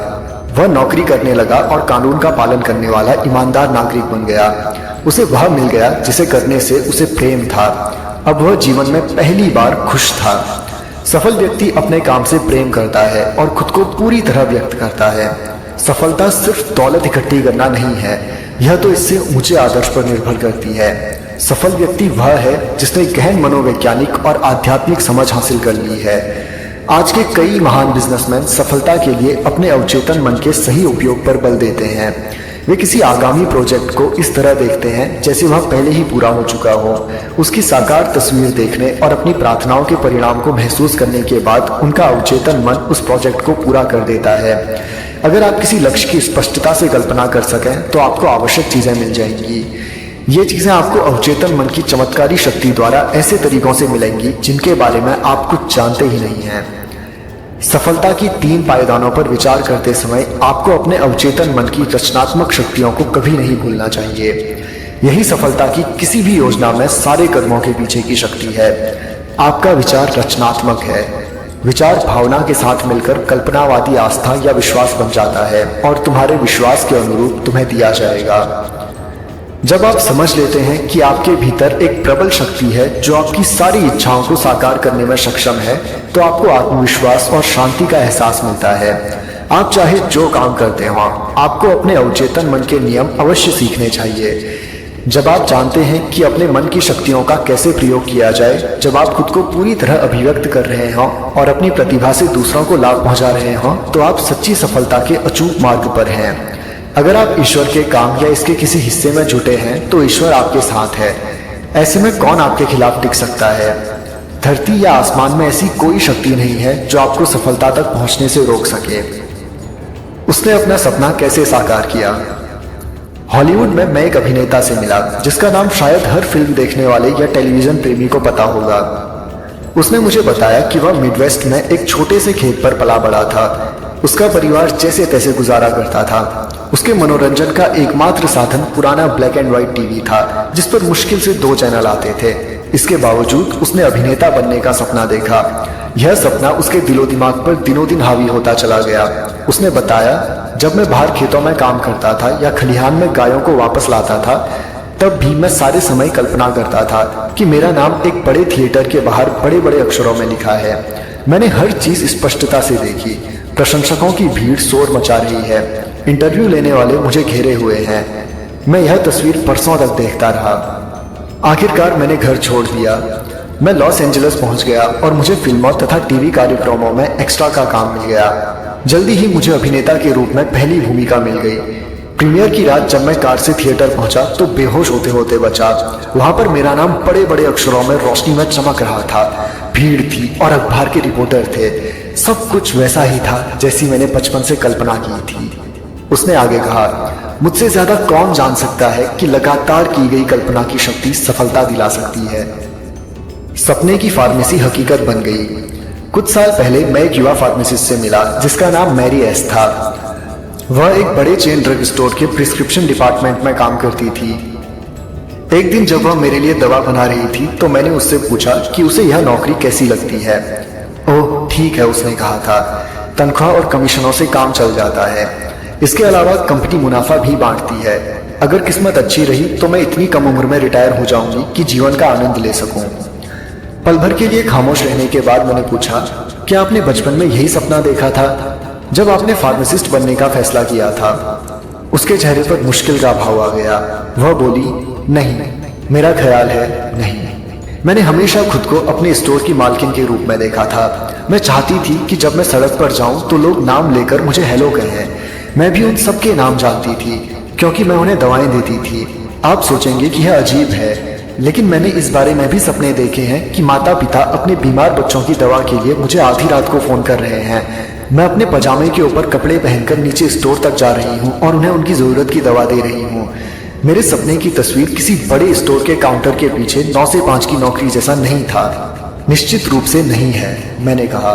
वह नौकरी करने लगा और कानून का पालन करने वाला ईमानदार नागरिक बन गया। उसे वह मिल गया जिसे करने से उसे प्रेम था। अब वह जीवन में पहली बार खुश था। सफल व्यक्ति अपने काम से प्रेम करता है और खुद को पूरी तरह व्यक्त करता है। सफलता सिर्फ दौलत इकट्ठी करना नहीं है, यह तो इससे ऊंचे आदर्श पर निर्भर करती है। सफल व्यक्ति वह है जिसने गहन मनोवैज्ञानिक और आध्यात्मिक समझ हासिल कर ली है। आज के कई महान बिजनेसमैन सफलता के लिए अपने अवचेतन मन के सही उपयोग पर बल देते हैं। वे किसी आगामी प्रोजेक्ट को इस तरह देखते हैं जैसे वह पहले ही पूरा हो चुका हो। उसकी साकार तस्वीर देखने और अपनी प्रार्थनाओं के परिणाम को महसूस करने के बाद उनका अवचेतन मन उस प्रोजेक्ट को पूरा कर देता है। अगर आप किसी लक्ष्य की स्पष्टता से कल्पना कर सकें तो आपको आवश्यक चीजें मिल जाएंगी। ये चीजें आपको अवचेतन मन की चमत्कारी शक्ति द्वारा ऐसे तरीकों से मिलेंगी जिनके बारे में आप कुछ जानते ही नहीं हैं। सफलता की 3 पायदानों पर विचार करते समय आपको अपने अवचेतन मन की रचनात्मक शक्तियों को कभी नहीं भूलना चाहिए। यही सफलता की किसी भी योजना में सारे कदमों के पीछे की शक्ति है। आपका विचार रचनात्मक है। विचार भावना के साथ मिलकर कल्पनावादी आस्था या विश्वास बन जाता है और तुम्हारे विश्वास के अनुरूप तुम्हें दिया जाएगा। जब आप समझ लेते हैं कि आपके भीतर एक प्रबल शक्ति है जो आपकी सारी इच्छाओं को साकार करने में सक्षम है, तो आपको आत्मविश्वास और शांति का एहसास मिलता है। आप चाहे जो काम करते हो, आपको अपने अवचेतन मन के नियम अवश्य सीखने चाहिए। जब आप जानते हैं कि अपने मन की शक्तियों का कैसे प्रयोग किया जाए, जब आप खुद को पूरी तरह अभिव्यक्त कर रहे हों और अपनी प्रतिभा से दूसरों को लाभ पहुंचा रहे हों, तो आप सच्ची सफलता के अचूक मार्ग पर हैं। अगर आप ईश्वर के काम या इसके किसी हिस्से में जुटे हैं तो ईश्वर आपके साथ है। ऐसे में कौन आपके खिलाफ टिक सकता है? धरती या आसमान में ऐसी कोई शक्ति नहीं है जो आपको सफलता तक पहुंचने से रोक सके। उसने अपना सपना कैसे साकार किया? हॉलीवुड में मैं एक अभिनेता से मिला जिसका नाम शायद हर फिल्म देखने वाले या टेलीविजन प्रेमी को पता होगा। उसने मुझे बताया कि वह मिडवेस्ट में एक छोटे से खेत पर पला बड़ा था। उसका परिवार जैसे तैसे गुजारा करता था। उसके मनोरंजन का एकमात्र साधन पुराना ब्लैक एंड व्हाइट टीवी था, जिस पर मुश्किल से 2 चैनल आते थे। इसके बावजूद उसने अभिनेता बनने का सपना देखा। यह सपना उसके दिलो दिमाग पर दिनों दिन हावी होता चला गया। उसने बताया, जब मैं बाहर खेतों में काम करता था या खलिहान में गायों को वापस लाता था, तब भी मैं सारे समय कल्पना करता था कि मेरा नाम एक बड़े थिएटर के बाहर बड़े बड़े अक्षरों में लिखा है। मैंने हर चीज स्पष्टता से देखी। प्रशंसकों की भीड़ शोर मचा रही है। इंटरव्यू लेने वाले मुझे घेरे हुए हैं। मैं यह तस्वीर परसों तक देखता रहा। आखिरकार मैंने घर छोड़ दिया। मैं लॉस एंजलिस पहुंच गया और मुझे फिल्मों तथा टीवी कार्यक्रमों में एक्स्ट्रा का काम मिल गया। जल्दी ही मुझे अभिनेता के रूप में पहली भूमिका मिल गई। प्रीमियर की रात जब मैं कार से थिएटर पहुंचा तो बेहोश होते होते बचा। वहां पर मेरा नाम बड़े बड़े अक्षरों में रोशनी में चमक रहा था। भीड़ थी और अखबार के रिपोर्टर थे। सब कुछ वैसा ही था जैसी मैंने बचपन से कल्पना की थी। उसने आगे कहा, मुझसे ज्यादा कौन जान सकता है कि लगातार की गई कल्पना की शक्ति सफलता दिला सकती है। सपने की फार्मेसी हकीकत बन गई। कुछ साल पहले मैं एक युवा फार्मासिस्ट से मिला जिसका नाम मैरी एस था। वह एक बड़े चेन ड्रग स्टोर के प्रिस्क्रिप्शन डिपार्टमेंट में काम करती थी। एक दिन जब वह मेरे लिए दवा बना रही थी तो मैंने उससे पूछा कि उसे यह नौकरी कैसी लगती है। ओह ठीक है, उसने कहा था, तनख्वाह और कमीशनों से काम चल जाता है। इसके अलावा कंपनी मुनाफा भी बांटती है। अगर किस्मत अच्छी रही तो मैं इतनी कम उम्र में रिटायर हो जाऊंगी कि जीवन का आनंद ले सकूं। पल भर के लिए खामोश रहने के बाद मैंने पूछा, क्या आपने बचपन में यही सपना देखा था जब आपने फार्मासिस्ट बनने का फैसला किया था? उसके चेहरे पर मुश्किल का भाव आ गया। वह बोली, नहीं, मेरा ख्याल है नहीं। मैंने हमेशा खुद को अपने स्टोर की मालकिन के रूप में देखा था। मैं चाहती थी कि जब मैं सड़क पर जाऊं तो लोग नाम लेकर मुझे हेलो कहें। मैं भी उन सबके नाम जानती थी क्योंकि मैं उन्हें दवाएं देती थी। आप सोचेंगे कि यह अजीब है, लेकिन मैंने इस बारे में भी सपने देखे हैं कि माता पिता अपने बीमार बच्चों की दवा के लिए मुझे आधी रात को फोन कर रहे हैं। मैं अपने पजामे के ऊपर कपड़े पहनकर नीचे स्टोर तक जा रही हूँ और उन्हें उनकी जरूरत की दवा दे रही हूँ। मेरे सपने की तस्वीर किसी बड़े स्टोर के काउंटर के पीछे 9 से 5 की नौकरी जैसा नहीं था। निश्चित रूप से नहीं है, मैंने कहा।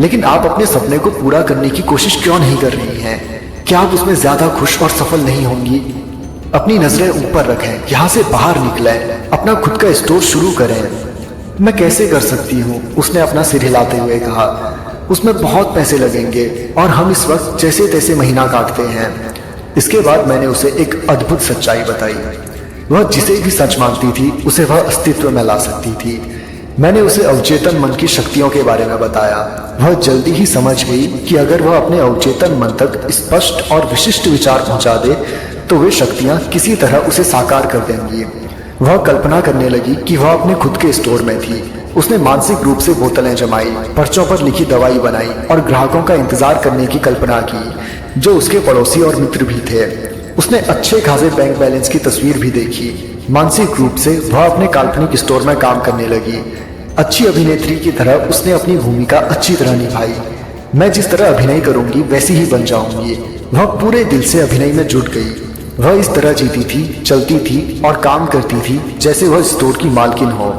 लेकिन आप अपने सपने को पूरा करने की कोशिश क्यों नहीं कर रही हैं? क्या आप उसमें ज्यादा खुश और सफल नहीं होंगी? अपनी नजरें ऊपर रखें, यहाँ से बाहर निकलें, अपना खुद का स्टोर शुरू करें। मैं कैसे कर सकती हूँ, उसने अपना सिर हिलाते हुए कहा। उसमें बहुत पैसे लगेंगे और हम इस वक्त जैसे तैसे महीना काटते हैं। इसके बाद मैंने उसे एक अद्भुत सच्चाई बताई। वह जिसे भी सच मानती थी उसे वह अस्तित्व में ला सकती थी। मैंने उसे अवचेतन मन की शक्तियों के बारे में बताया। वह जल्दी ही समझ गई कि अगर वह अपने अवचेतन मन तक स्पष्ट और विशिष्ट विचार पहुंचा दे तो वे शक्तियां किसी तरह उसे साकार कर देंगी। वह कल्पना करने लगी कि वह अपने खुद के स्टोर में थी। उसने मानसिक रूप से बोतलें जमाई, पर्चों पर लिखी दवाई बनाई और ग्राहकों का इंतजार करने की कल्पना की जो उसके पड़ोसी और मित्र भी थे। उसने अच्छे खासे बैंक बैलेंस की तस्वीर भी देखी। मानसिक रूप से वह अपने काल्पनिक स्टोर में काम करने लगी। अच्छी अभिनेत्री की तरह उसने अपनी भूमिका अच्छी तरह निभाई। मैं जिस तरह अभिनय करूंगी वैसी ही बन जाऊंगी। वह पूरे दिल से अभिनय में जुट गई। वह इस तरह जीती थी, चलती थी और काम करती थी जैसे वह स्टोर की मालकिन हो।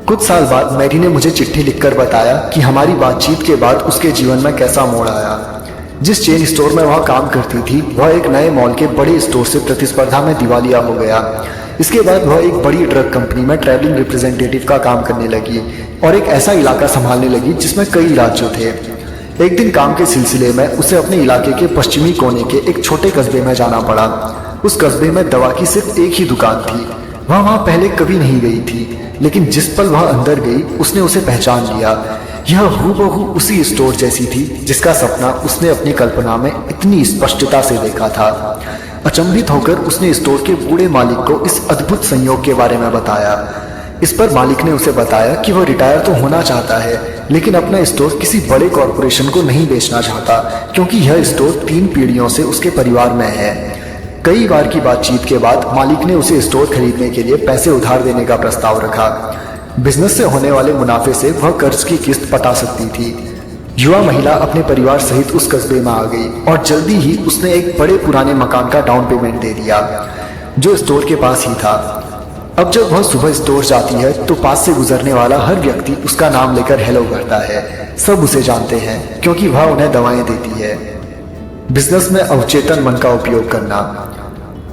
कुछ साल बाद मैरी ने मुझे चिट्ठी लिखकर बताया कि हमारी बातचीत के बाद उसके जीवन में कैसा मोड़ आया। जिस चेन स्टोर में वह काम करती थी वह एक नए मॉल के बड़े स्टोर से प्रतिस्पर्धा में दिवालिया हो गया। इसके बाद वह एक बड़ी ड्रग कंपनी में ट्रैवलिंग रिप्रेजेंटेटिव का काम करने लगी और एक ऐसा इलाका संभालने लगी जिसमें कई राज्य थे। एक दिन काम के सिलसिले में उसे अपने इलाके के पश्चिमी कोने के एक छोटे कस्बे में जाना पड़ा। उस कस्बे में दवा की सिर्फ एक ही दुकान थी। वह वहां पहले कभी नहीं गई थी, लेकिन जिस पल वह अंदर गई उसने उसे पहचान लिया। यह हूबहू उसी स्टोर जैसी थी जिसका सपना उसने अपनी कल्पना में इतनी स्पष्टता से देखा था। अचंभित होकर उसने स्टोर के बूढ़े मालिक को इस अद्भुत संयोग के बारे में बताया। इस पर मालिक ने उसे बताया कि वह रिटायर तो होना चाहता है, लेकिन अपना स्टोर किसी बड़े कॉरपोरेशन को नहीं बेचना चाहता, क्योंकि यह स्टोर 3 पीढ़ियों से उसके परिवार में है। कई बार की बातचीत के बाद मालिक ने उसे स्टोर खरीदने के लिए पैसे उधार देने का प्रस्ताव रखा। बिजनेस से होने वाले मुनाफे से वह कर्ज की किस्त पटा सकती थी। युवा महिला अपने परिवार सहित उस कस्बे में आ गई और जल्दी ही उसने एक बड़े पुराने मकान का डाउन पेमेंट दे दिया जो स्टोर के पास ही था। अब जब वह सुबह स्टोर जाती है तो पास से गुजरने वाला हर व्यक्ति उसका नाम लेकर हेलो करता है। सब उसे जानते हैं क्योंकि वह उन्हें दवाएं देती है। बिजनेस में अवचेतन मन का उपयोग करना।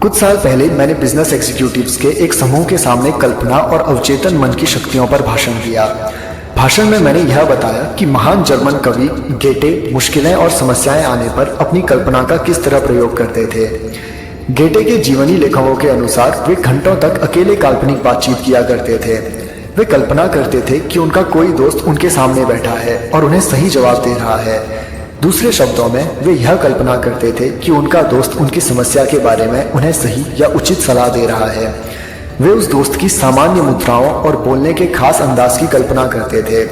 कुछ साल पहले मैंने बिजनेस एग्जीक्यूटिव्स के एक समूह के सामने कल्पना और अवचेतन मन की शक्तियों पर भाषण दिया। भाषण में मैंने यह बताया कि महान जर्मन कवि गेटे मुश्किलें और समस्याएं आने पर अपनी कल्पना का किस तरह प्रयोग करते थे। गेटे के जीवनी लेखकों के अनुसार वे घंटों तक अकेले काल्पनिक बातचीत किया करते थे। वे कल्पना करते थे कि उनका कोई दोस्त उनके सामने बैठा है और उन्हें सही जवाब दे रहा है। दूसरे शब्दों में वे यह कल्पना करते थे कि उनका दोस्त उनकी समस्या के बारे में उन्हें सही या उचित सलाह दे रहा है। वे उस दोस्त की सामान्य मुद्राओं और बोलने के खास अंदाज की कल्पना करते थे।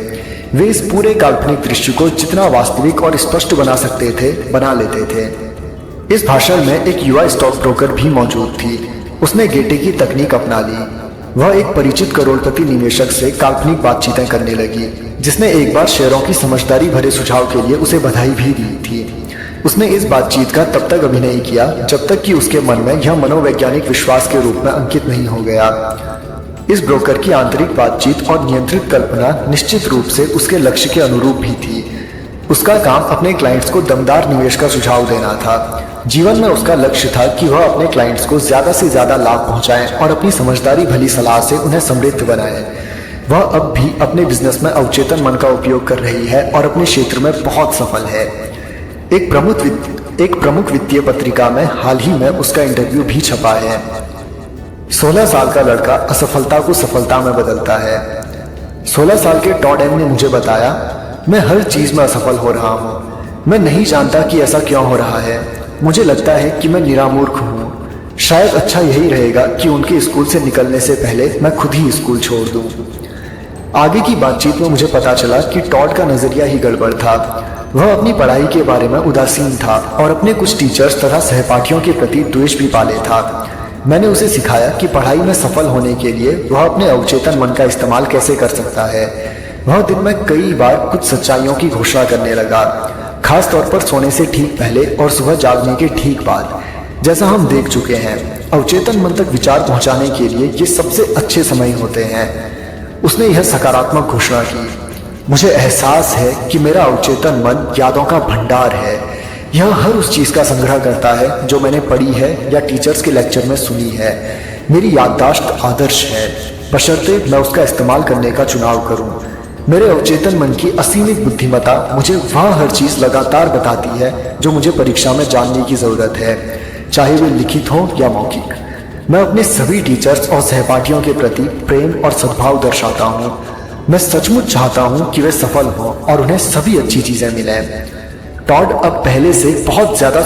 वे इस पूरे काल्पनिक दृश्य को जितना वास्तविक और स्पष्ट बना सकते थे बना लेते थे। इस भाषण में एक युवा स्टॉक ब्रोकर भी मौजूद थी। उसने गेटे की तकनीक अपना ली। वह एक परिचित करोड़पति निवेशक से काल्पनिक बातचीतें करने लगी, जिसने एक बार शेयरों की समझदारी भरे सुझाव के लिए उसे बधाई भी दी थी। उसने इस बातचीत का तब तक अभिनय किया जब तक कि उसके मन में यह मनोवैज्ञानिक विश्वास के रूप में अंकित नहीं हो गया। इस ब्रोकर की आंतरिक बातचीत और नियंत्रित कल्पना निश्चित रूप से उसके लक्ष्य के अनुरूप भी थी। उसका काम अपने क्लाइंट्स को दमदार निवेश का सुझाव देना था। जीवन में उसका लक्ष्य था कि वह अपने क्लाइंट्स को ज्यादा से ज्यादा लाभ पहुंचाएं और अपनी समझदारी भली सलाह से उन्हें समृद्ध बनाएं। वह अब भी अपने बिजनेस में अवचेतन मन का उपयोग कर रही है और अपने क्षेत्र में बहुत सफल है। एक प्रमुख वित्तीय पत्रिका में हाल ही में उसका इंटरव्यू भी छपा है। 16 साल का लड़का असफलता को सफलता में बदलता है। 16 साल के टॉड एम ने मुझे बताया, मैं हर चीज में असफल हो रहा हूँ। मैं नहीं जानता कि ऐसा क्यों हो रहा है। मुझे लगता है कि मैं निरामूर्ख हूँ। शायद अच्छा यही रहेगा कि उनके स्कूल से निकलने से पहले मैं खुद ही स्कूल छोड़ दूँ। आगे की बातचीत में मुझे पता चला कि टॉड का नजरिया ही गड़बड़ था। वह अपनी पढ़ाई के बारे में उदासीन था और अपने कुछ टीचर्स तथा सहपाठियों के प्रति द्वेष भी पाले था। मैंने उसे सिखाया कि पढ़ाई में सफल होने के लिए वह अपने अवचेतन मन का इस्तेमाल कैसे कर सकता है। वह दिन में कई बार कुछ सच्चाइयों की घोषणा करने लगा, खास तौर पर सोने से ठीक पहले और सुबह जागने के ठीक बाद। जैसा हम देख चुके हैं, अवचेतन मन तक विचार पहुंचाने के लिए ये सबसे अच्छे समय होते हैं। उसने यह सकारात्मक घोषणा की, मुझे एहसास है कि मेरा अवचेतन मन यादों का भंडार है। यह हर उस चीज का संग्रह करता है जो मैंने पढ़ी है या टीचर्स के लेक्चर में सुनी है। मेरी याददाश्त आदर्श है, बशर्ते मैं उसका इस्तेमाल करने का चुनाव करूं। मेरे अवचेतन मन की असीमित बुद्धिमत्ता मुझे वह हर चीज लगातार बताती है जो मुझे परीक्षा में जानने की जरूरत है, चाहे वे लिखित हो या मौखिक। मैं अपने सभी टीचर्स और सहपाठियों के प्रति प्रेम और सद्भाव दर्शाता हूँ। मैं सचमुच चाहता हूँ कि वे सफल हों और उन्हें सभी अच्छी चीजें मिलें। टॉड अब पहले से बहुत ज्यादा